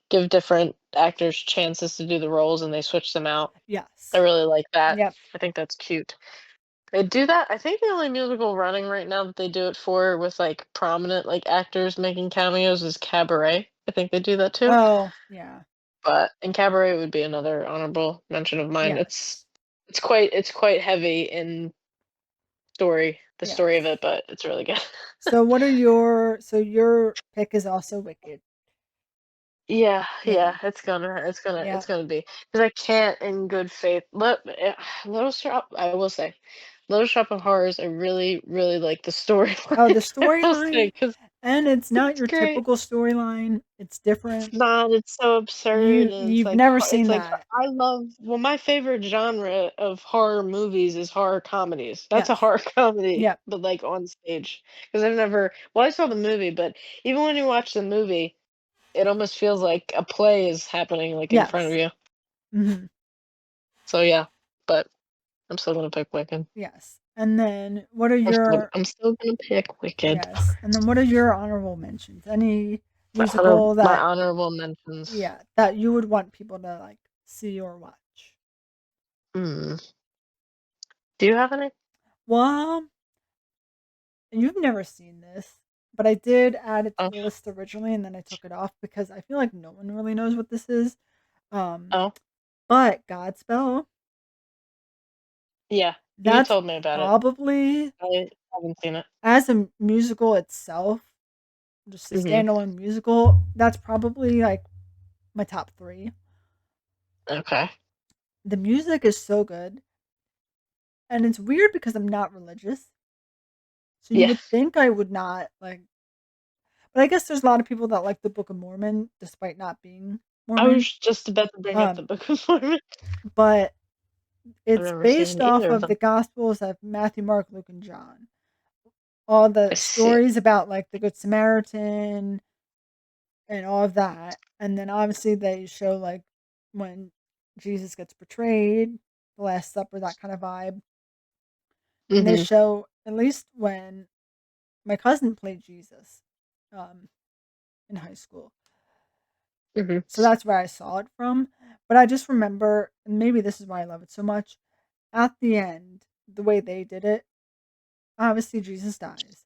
give different actors chances to do the roles and they switch them out. I Yes. really like that. Yep. I think that's cute. They do that. I think the only musical running right now that they do it for with like prominent like actors making cameos is Cabaret. I think they do that too. Oh, yeah. But and Cabaret would be another honorable mention of mine. Yes. It's quite heavy in the story of Yes. it, but it's really good. So what are your so your pick is also Wicked. Yeah, Yeah. yeah, it's Yeah. gonna be because I can't in good faith Little Shop. I will say, Little Shop of Horrors. I really, really like the Oh, the storyline. I will say storyline, because and it's not it's your great. typical storyline. It's It's different. not. It's so absurd, and You've never seen that. I love. Well, my favorite genre of horror movies is horror comedies. That's a Yes. horror comedy, Yep. but like on stage. Because I've never. Well, I saw the movie, but even when you watch the movie, it almost feels like a play is happening like in front of Yes. you. Mhm. So yeah, but I'm still gonna pick Wicked. Yes. And then what are your I'm still gonna pick Wicked. yes, and then what are your honorable mentions? Any musical My that honorable mentions. yeah, that you would want people to, like, see or watch? Hmm. Do you have any? Well, you've never seen this, but I did add it to Oh, the list originally, and then I took it off because I feel like no one really knows what this is. Um, oh, but Godspell, yeah. You that's told me about it. probably I haven't seen it. as a musical itself, just a Mhm. standalone musical, that's probably, like, my top 3. Okay. The music is so good, and it's weird because I'm not religious, so you Yeah. would think I would not, like but I guess there's a lot of people that like the Book of Mormon despite not being I Mormon, was just about to bring up the um, Book of Mormon. but I've it's never based seen off either of of the them. Gospels of Matthew, Mark, Luke, and John. All I the see. stories about, like, the Good Samaritan and all of that, and then obviously they show, like, when Jesus gets betrayed, the Last Supper, that kind of vibe, and they Mhm. show at least when my cousin played Jesus, um, in high school, Mhm. so that's where I saw it from, but I just remember and maybe this is why I love it so much, at the end, the way they did it, obviously Jesus dies.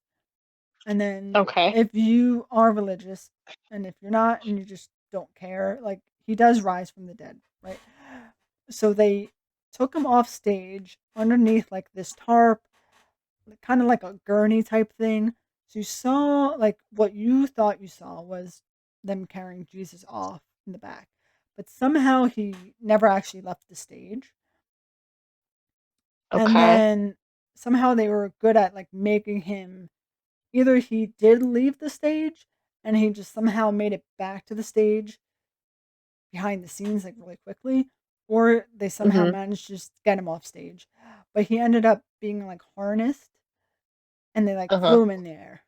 And then Okay. if you are religious and if you're not and you just don't care, like he does rise from the dead, right? So they took him off stage underneath like this tarp, kind of like a gurney type thing. So you saw like what you thought you saw was them carrying Jesus off in the back. But somehow he never actually left the stage. And Okay. then somehow they were good at like making him either he did leave the stage and he just somehow made it back to the stage behind the scenes like really quickly, or they somehow Mhm. managed to just get him off stage. But he ended up being like harnessed and they like Uh-huh. flew him in the air.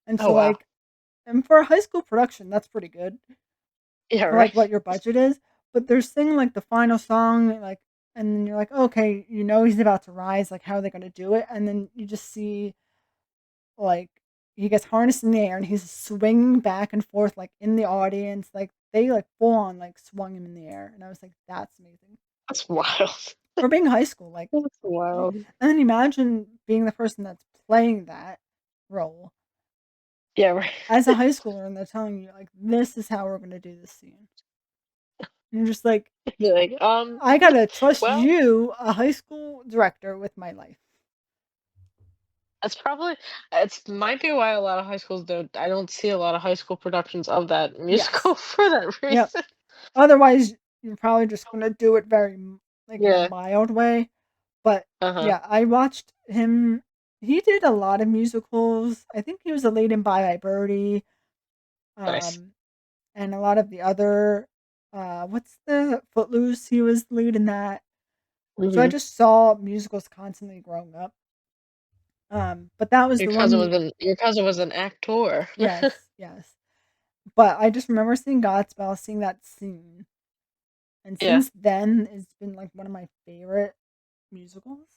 And Oh so wow. like and for a high school production, that's pretty good Yeah. for like Right. what your budget is. But they're singing like the final song, like and then you're like, okay, you know he's about to rise, like how are they gonna do it? And then you just see like he gets harnessed in the air and he's swinging back and forth like in the audience. Like they like full on like swung him in the air. And I was like, that's amazing. That's wild. For being high school, like That's and wild. then imagine being the person that's playing that role Yeah. Right. as a high schooler and they're telling you like this is how we're gonna do this scene. And you're just like, Be like, I gotta trust well, you, a high school director, with my life. that's probably it's might be why a lot of high schools don't. I don't see a lot of high school productions of that musical Yes. for that Yep. reason. Otherwise, you're probably just gonna do it very like in a Yeah. mild way. But Uh-huh. yeah, I watched him. He did a lot of musicals. I think he was a lead in Bye Bye Birdie, Nice. um, and a lot of the other. What's the Footloose? He was the lead in that. So I Mhm. just saw musicals constantly growing up. But that was the one. Your cousin was an actor. Yes, yes. But I just remember seeing Godspell, seeing that scene, and Yeah. since then, it's been like one of my favorite musicals.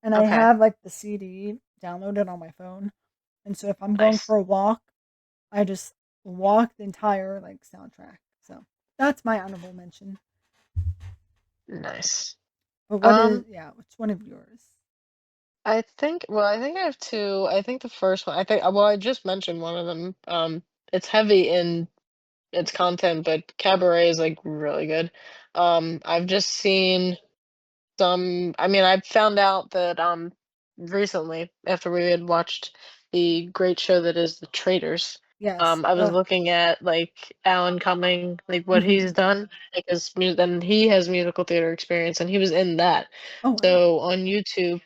And I Okay. have, like, the CD downloaded on my phone, and so if I'm going Nice. for a walk, I just walk the entire, like, soundtrack, so that's my honorable mention. Nice. But what is Um, yeah, what's one of yours? I think I have two. I think the first one, I just mentioned one of them. It's heavy in its content, but Cabaret is like really good. I've just seen I mean, I found out that recently after we had watched the great show that is The Traitors. Yes. I was looking at like Alan Cumming, like what Mhm. he's done, like and he has musical theater experience, and he was in that. Oh, wow. So on YouTube,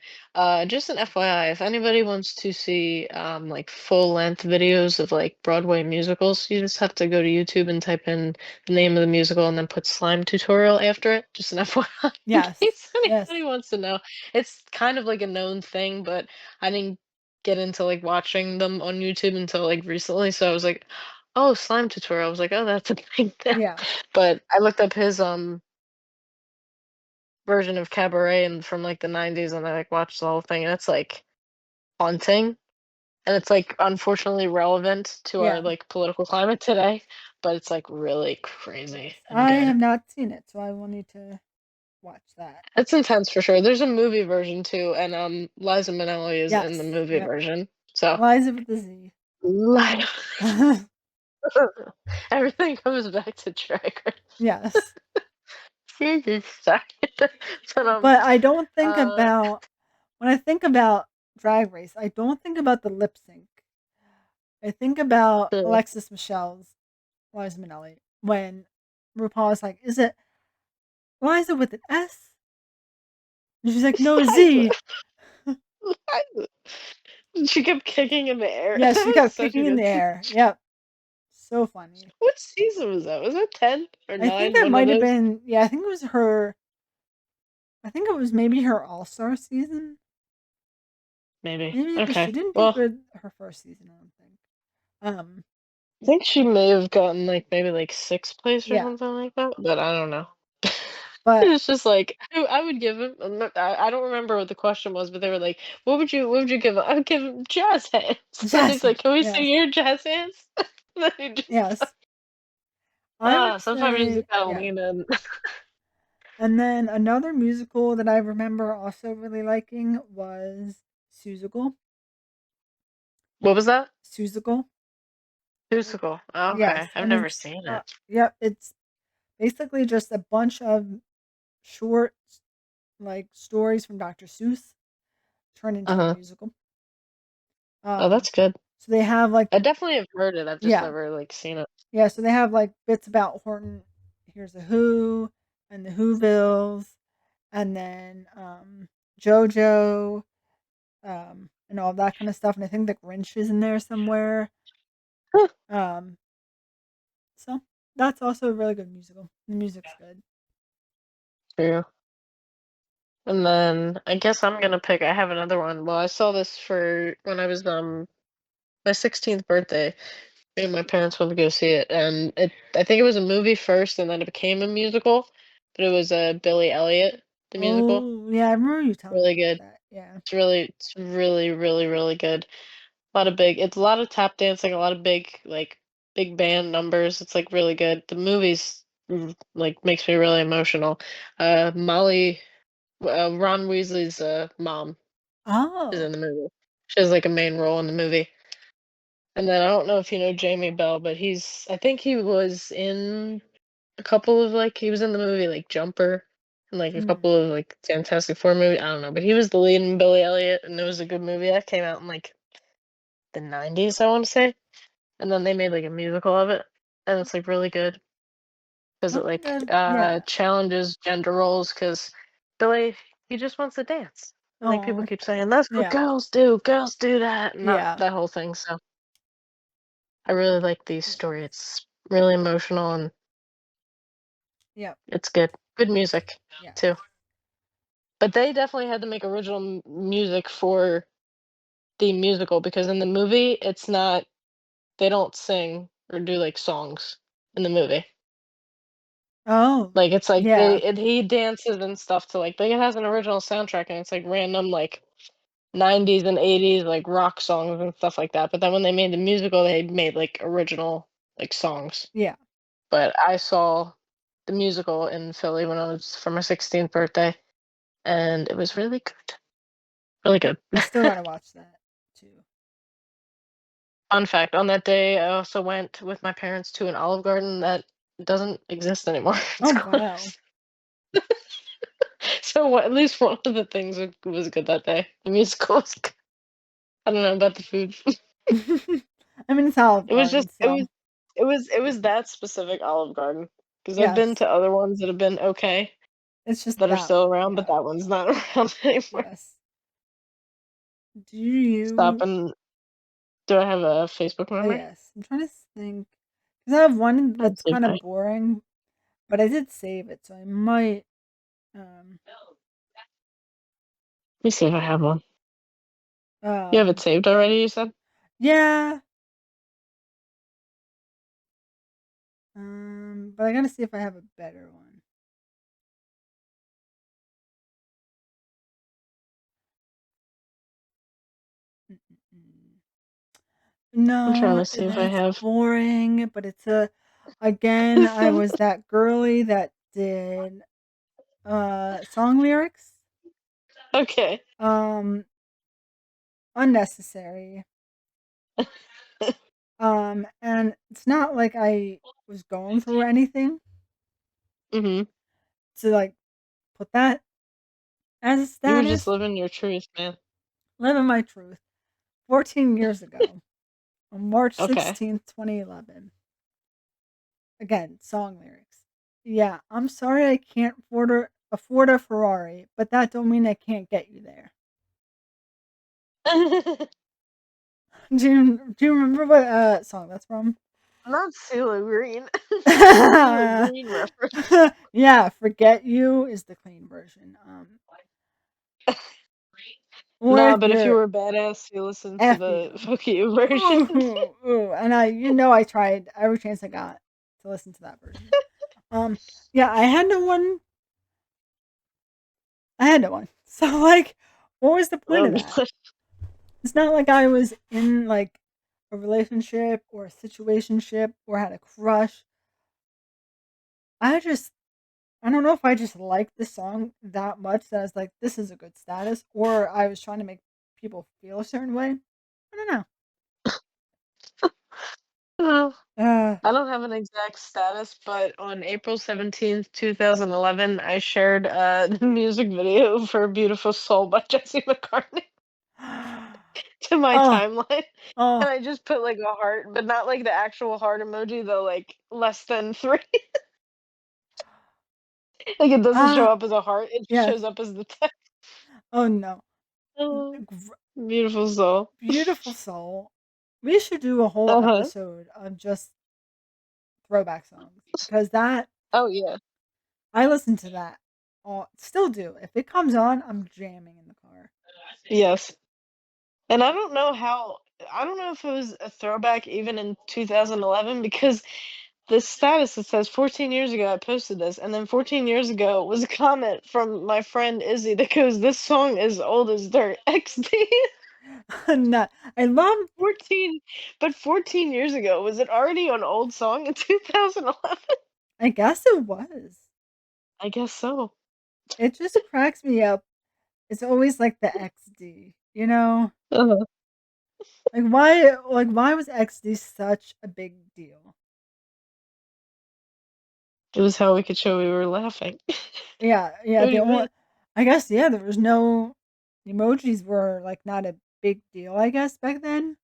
just an FYI, if anybody wants to see like full length videos of like Broadway musicals, you just have to go to YouTube and type in the name of the musical and then put slime tutorial after it. Just an FYI, in Yes. case Yes. anybody wants to know. It's kind of like a known thing, but I didn't get into like watching them on YouTube until like recently. So I was like, oh, slime tutorial. I was like, oh, that's a thing now. Yeah. But I looked up his version of Cabaret and from like the 90s, and I like watched the whole thing, and it's like haunting, and it's like unfortunately relevant to our Yeah. like political climate today, but it's like really crazy Yes. and I good. have not seen it, so I will need to watch that. It's intense for sure. There's a movie version too, and Liza Minnelli is in the Yes. movie Yep. version. So Liza with the Z. Li- everything comes back to Drag Race. Yes. Sorry. But But I don't think uh about when I think about Drag Race, I don't think about the lip sync. I think about the Alexis Michelle's Liza Minnelli when RuPaul is like, "Is it Liza with an S?" And she's like, "No, Liza, Z." Liza. She kept kicking in the air. Yeah, That she was kept such a kicking in good the scene. air. Yep, so funny. What season was that? Was that 10 or I think 9? that One of might have those? been. Yeah, I think it was her. I think it was maybe her All Star season. Maybe. Maybe because she Okay. didn't do Well, good her first season. I don't think. I think she may have gotten like maybe like 6th place or Yeah, something like that, but I don't know. but It's just like I would give him. I don't remember what the question was, but they were like, What would you give him?" I would give him jazz hands." And he's Jazz. like, "Can we see Yes, your jazz hands?" Then he just yes. I would sometimes you say just gotta yeah. lean in. And then another musical that I remember also really liking was Seussical. What was that? Seussical. Musical. Oh, okay, Yes, I've and never it's seen it. yep, it's basically just a bunch of short like stories from Dr. Seuss turned into a Uh-huh. musical. Oh, Um, that's good. so they have like I definitely have heard it. I've just yeah, never like seen it. yeah. So they have like bits about Horton. Here's a Who and the Whovilles, and then JoJo, and all that kind of stuff. And I think the Grinch is in there somewhere. Huh. Um, so that's also a really good musical. The music's good. True. And then I guess I'm gonna pick. I have another one. Well, I saw this for when I was my 16th birthday. Me and my parents went to go see it, and I think it was a movie first, and then it became a musical. But it was Billy Elliot, the musical. Oh yeah, I remember you telling me Really about good. that. Yeah. It's really, really, really good. It's a lot of tap dancing, a lot of big band numbers. It's like really good. The movie's like makes me really emotional. Ron Weasley's mom is in Oh. the movie. She has like a main role in the movie. And then I don't know if you know Jamie Bell, but I think he was in a couple of like he was in the movie like Jumper and like a Mm. couple of like Fantastic Four movies. I don't know, but he was the lead in Billy Elliot, and it was a good movie that came out in like the 90s, I want to say. And then they made like a musical of it, and it's like really good because I it think like that yeah. challenges gender roles because Billy he just wants to dance. And like people Oh. keep saying that's what Yeah. girls do that, and not Yeah. that whole thing. So I really like the story. Yes. It's really emotional and Yep. it's good. Good music Yes. too. But they definitely had to make original music for the musical because in the movie it's not they don't sing or do like songs in the movie. Oh. Like it's like Yeah. he dances and stuff to like it has an original soundtrack and it's like random like 90s and 80s like rock songs and stuff like that. But then when they made the musical they made like original like songs. Yeah. But I saw the musical in Philly when I was for my 16th birthday and it was really good. Really Yep. good. I still gotta watch that too. Fun fact, on that day, I also went with my parents to an Olive Garden that doesn't exist anymore. It's Oh wow. closed. So at least one of the things was good that day. The musical was good. I don't know about the food. I'm in Olive It was Garden, just it was so it was it was that specific Olive Garden, because 'cause I've been yes, to other ones that have been okay, it's just that are that still one. around, but Yeah. that one's not around anymore. Yes. Do you? Stopping Do I have a Facebook Oh, memory? yes. I'm trying to think because I have one Let's that's see if kind I of boring, but I did save it, so I might. Um. let me see if I have one. You have it Um. saved already, you said? Yeah. But I gotta see if I have a better one. Mm-mm-mm. I'm trying No, to see if I that's have. boring, but it's a. Again, I was that girly that did song lyrics. Okay. Um, Unnecessary. And it's not like I was going through anything Mhm. to like put that as a You were just status. living your truth, man. Living my truth. 14 years ago, on Okay. March 16th, 2011. Again, song lyrics. Yeah, I'm sorry I can't afford a Ferrari, but that don't mean I can't get you there. Do you remember what song that's from? Not CeeLo Green. CeeLo Green reference. Yeah, Forget You is the clean version. Or Nah, if but if you you're were a badass, you listen to F the you. Fuck You version. Ooh, ooh, and I tried every chance I got to listen to that version. Um, yeah, I had no one. So like, what was the point Oh of that? god. It's not like I was in like a relationship or a situationship or had a crush. I just I don't know if I just liked the song that much that I was like, this is a good status, or I was trying to make people feel a certain way. I don't Uh, know. I don't have an exact status, but on April 17th, 2011, I shared the music video for Beautiful Soul by Jesse McCartney to my Oh, timeline. And oh, I just put like a heart, but not like the actual heart emoji, the like less than three. Like it doesn't show ah, up as a heart, it just yes. shows up as the text. Oh no. Oh, Gr- Beautiful Soul. Beautiful soul. We should do a whole Uh-huh. episode of just throwback songs because that Oh yeah. I listen to that. All still do. If it comes on, I'm jamming in the car. Yes. And I don't know if it was a throwback even in 2011, because the status that says 14 years ago I posted this, and then 14 years ago was a comment from my friend Izzy that goes, "This song is old as dirt." XD. No, I love. 14, but 14 years ago, was it already an old song in 2011? I guess it was. I guess so. It just cracks me up. It's always like the XD, you know? Uh-huh. Like why was XD such a big deal? It was how we could show we were laughing. Yeah, yeah, What do the you only mean? I guess yeah, there was no emojis were like not a big deal, I guess back then.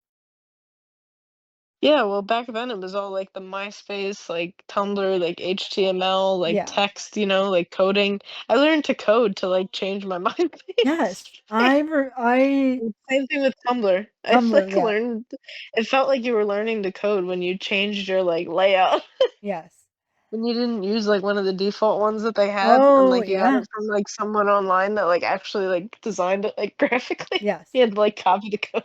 Yeah, well, back then it was all like the MySpace, like Tumblr, like HTML, like Yeah. text, like coding. I learned to code to like change my MySpace. Yes. I Same thing with Tumblr. I Tumblr, like yeah. learned. It felt like you were learning to code when you changed your like layout. Yes. When you didn't use like one of the default ones that they had, and Oh, like you got yeah. it from like someone online that like actually like designed it like graphically. Yes. You had to like copy the code.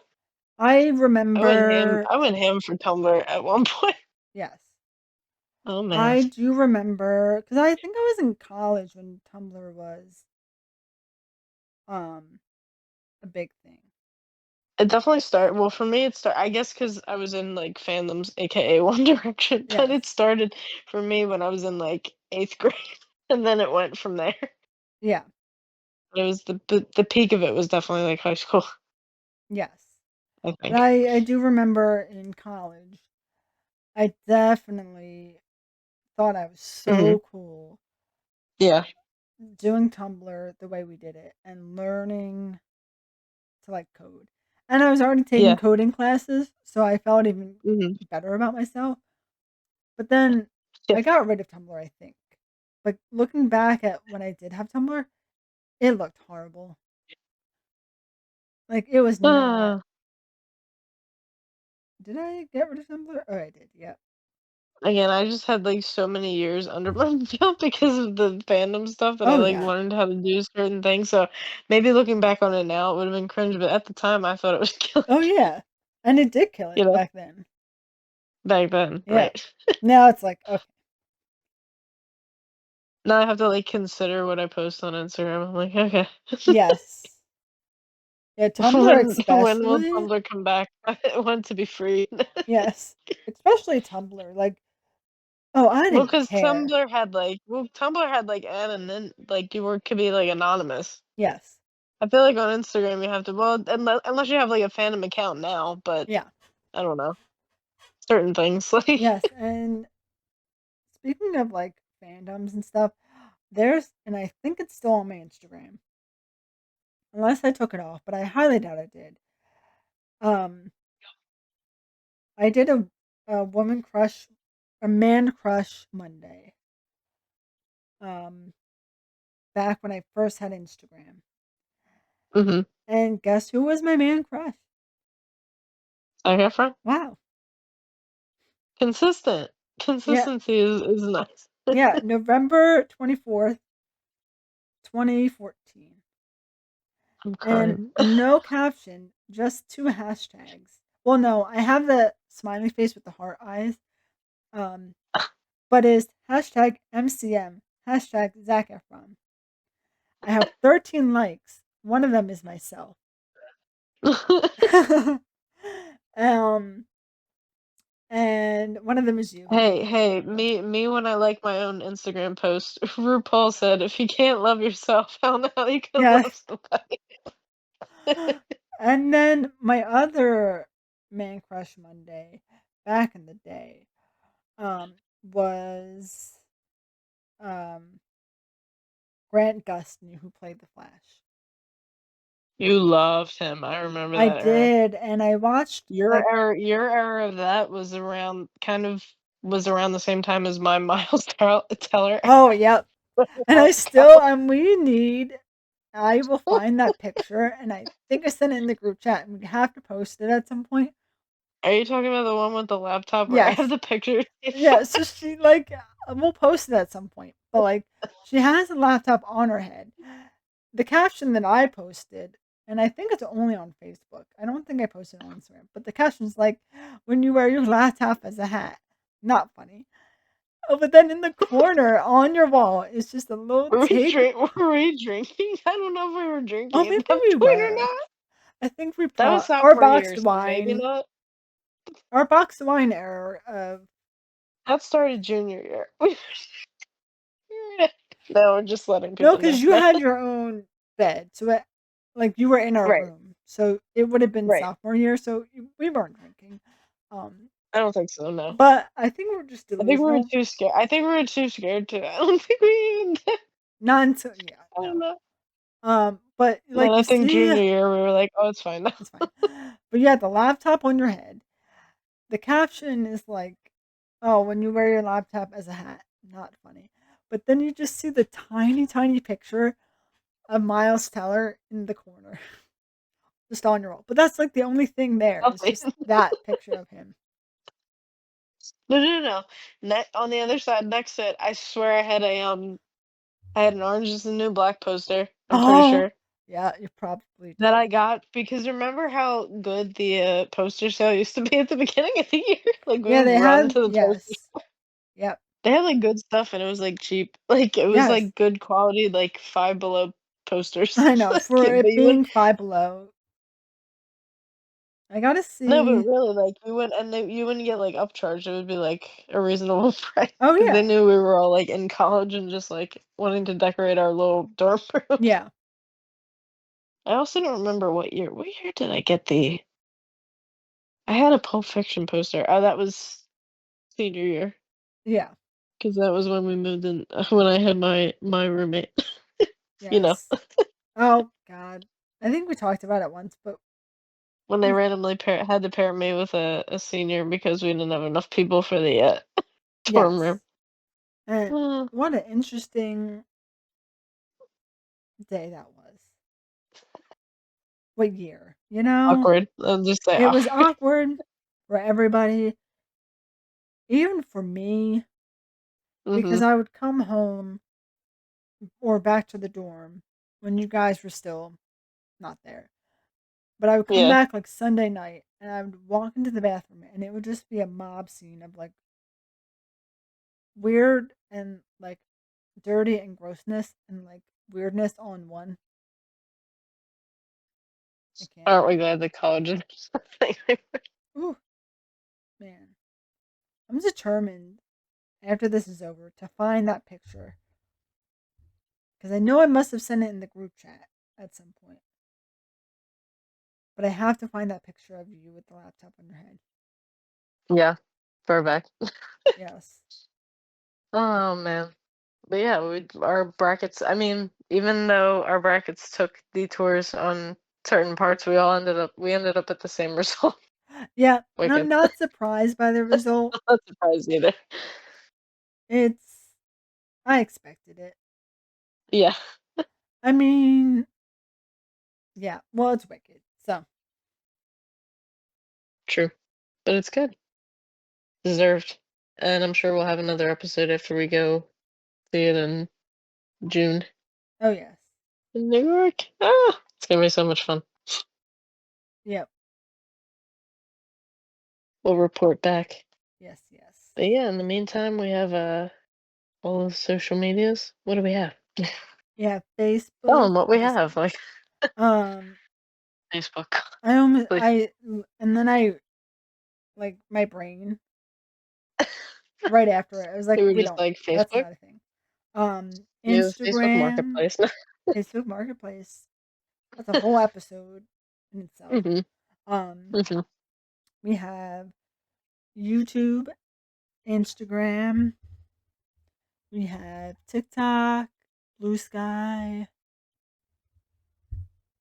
I remember I went ham for Tumblr at one point. yes. Oh man. I do remember because I think I was in college when Tumblr was um a big thing. It definitely started, well, for me, I guess, because I was in, like, fandoms, AKA One Direction, but Yes. it started for me when I was in, like, 8th grade, and then it went from there. Yeah. It was the peak of it was definitely, like, high school, Yes. I But think. I do remember in college, I definitely thought I was Mhm. so cool Yeah. doing Tumblr the way we did it and learning to like code. And I was already taking Yeah. coding classes, so I felt even Mhm. better about myself. But then Yeah. I got rid of Tumblr, I think. But looking back at when I did have Tumblr, it looked horrible. Like, it was not. Uh, Did I get rid of Tumblr? Oh, I did. Yeah. Again, I just had, like, so many years under my belt because of the fandom stuff that I, Oh, like, yeah. learned how to do certain things, so maybe looking back on it now, it would've been cringe, but at the time, I thought it was killing Oh, it, yeah. And it did kill you it know, back then. back then, Yeah. right? Now it's like, okay. Now I have to, like, consider what I post on Instagram. I'm like, "Okay. Yes. Yeah, Tumblr When will especially. Tumblr come back? I want it to be free." Yes. Especially Tumblr. Like, oh, I Well, didn't because care. Tumblr had, like, like, you were could be, like, anonymous. Yes. I feel like on Instagram you have to unless you have, like, a fandom account now, but Yeah. I don't know, certain things, like Yes. And speaking of like fandoms and stuff, and I think it's still on my Instagram, unless I took it off, but I highly doubt I did. Um, I did a woman crush, a man crush Monday. Um, back when I first had Instagram, Mhm. and guess who was my man crush? I got from Wow. consistent. Yeah. Consistency is nice. Yeah. November 24th, 2014. I'm And crying. no caption, just two hashtags. Well, no, I have the smiley face with the heart eyes. Um, but is hashtag MCM, hashtag Zac Efron. I have 13 likes. One of them is myself. um, and one of them is you. Hey, me when I like my own Instagram post, RuPaul said, "If you can't love yourself, I don't know how you can love Yes. somebody." And then my other man crush Monday back in the day was um Grant Gustin, who played the Flash. You loved him, I remember I that era. did, and I watched like, Your era of that was around the same time as my Miles Teller oh, yep. And I era. still we need I will find that picture and I think I sent it in the group chat and we have to post it at some point. Are you talking about the one with the laptop where I have Yes. the picture? Yeah, so she like we'll post it at some point. But like she has a laptop on her head. The caption that I posted, and I think it's only on Facebook. I don't think I posted it on Instagram, but the caption's like, when you wear your laptop as a hat. Not funny. Oh, but then in the corner on your wall is just a little take. Were we drinking? I don't know if we were Oh, drinking maybe at that we point or were. not. I think we That was our sophomore boxed year, so maybe wine, not. our boxed wine error of That started junior year. No, we're just letting no, people know because you that. had your own bed, so like you were in our Right, room, so it would have been right. sophomore year, so we weren't drinking. Um, I don't think so, no. but I think we're just I think we were delusional. too scared. I think we were too scared to. I don't think we even did. Not until yeah, I don't no. know. But And then like I you think see, junior year we were like, "Oh, it's fine now." it's fine. But you had the laptop on your head. The caption is like, "Oh, when you wear your laptop as a hat." Not funny. But then you just see the tiny, tiny picture of Miles Teller in the corner, just on your wall. But that's like the only thing there is Nothing. just that picture of him. No, no, no, no. On the other side, next to it, I swear I had an Orange Is the New Black poster. I'm pretty Oh, sure yeah, you probably that did. I got because remember how good the poster sale used to be at the beginning of the year? Like we Yeah, would they run had, to the poster. yes. Yep. They had like good stuff and it was like cheap. Like it was Yes. like good quality, like Five Below posters. I know. Like, For but it you would being Five Below, I gotta no, but see. really, like you wouldn't get like upcharged. It would be like a reasonable price Oh, because they yeah. knew we were all like in college and just like wanting to decorate our little dorm rooms. Yeah. I also don't remember what year. What year did I get the? I had a Pulp Fiction poster. Oh, that was senior year Yeah. because that was when we moved in. When I had my roommate. You know. Yes. Oh, God. I think we talked about it once, but when they Oof, randomly had to pair me with a senior because we didn't have enough people for the, dorm yes. room. And Uh, what an interesting day that was. What year? You know? Awkward. I'll just say It was awkward. awkward for everybody, even for me, because Mhm. I would come home or back to the dorm when you guys were still not there. But I would come Yeah. back like Sunday night and I would walk into the bathroom and it would just be a mob scene of like weird and like dirty and grossness and like weirdness all in one. I can't. Aren't we glad that college is something? Ooh, man. I'm determined after this is over to find that picture because I know I must have sent it in the group chat at some point. But I have to find that picture of you with the laptop on your head. Yeah. Throwback. Yes. Oh, man. But yeah, our brackets. I mean, even though our brackets took detours on certain parts, we ended up at the same result. Yeah, and I'm Wicked. not surprised by the result. I'm not surprised either. It's I expected it. Yeah, I mean, yeah, well, it's wicked. So, true. But it's good. Deserved. And I'm sure we'll have another episode after we go see it in June oh yes. in New York. Ah, it's gonna be so much fun. Yep. We'll report back. Yes, yes. But yeah, in the meantime, we have all the social medias. What do we have? Yeah, Tell Facebook. them what we Just have. kidding. Like Um, Facebook. I almost Like, and then I like my brain right after it. I was like, we were we just don't. like That's Facebook. not a thing. You have Facebook Instagram, Marketplace. Facebook Marketplace. That's a whole episode in itself. Mhm. Um, Mhm. we have YouTube, Instagram, we have TikTok, Blue Sky,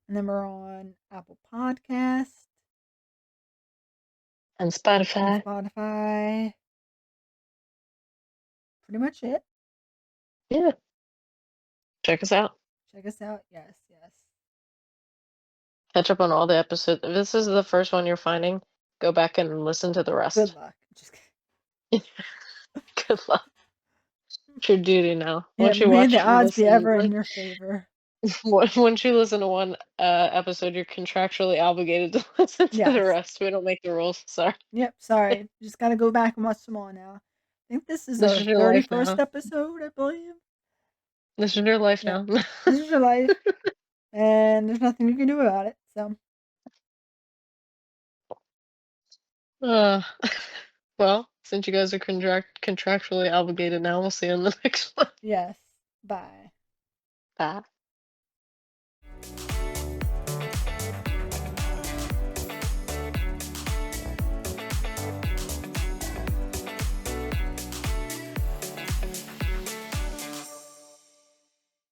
and then we're on Apple Podcast And and Spotify. Spotify. Pretty much it. Yeah. Check us out. Check us out. Yes, yes. Catch up on all the episodes. If this is the first one you're finding, go back and listen to the Good rest. luck. Just kidding. Good luck. It's your duty now. Yeah, Once you may the watch odds be listen ever in like your favor. once you listen to one episode, you're contractually obligated to listen to the Yes. rest. We don't make the rules. Sorry. Yep. Sorry. Just got to go back and watch them all now. I think this is This our is your life 31st now. episode, I believe. This is your life Yep. now. This is your life, and there's nothing you can do about it. So, uh, well, since you guys are contractually obligated now, we'll see you in the next one. yes. Bye. Bye.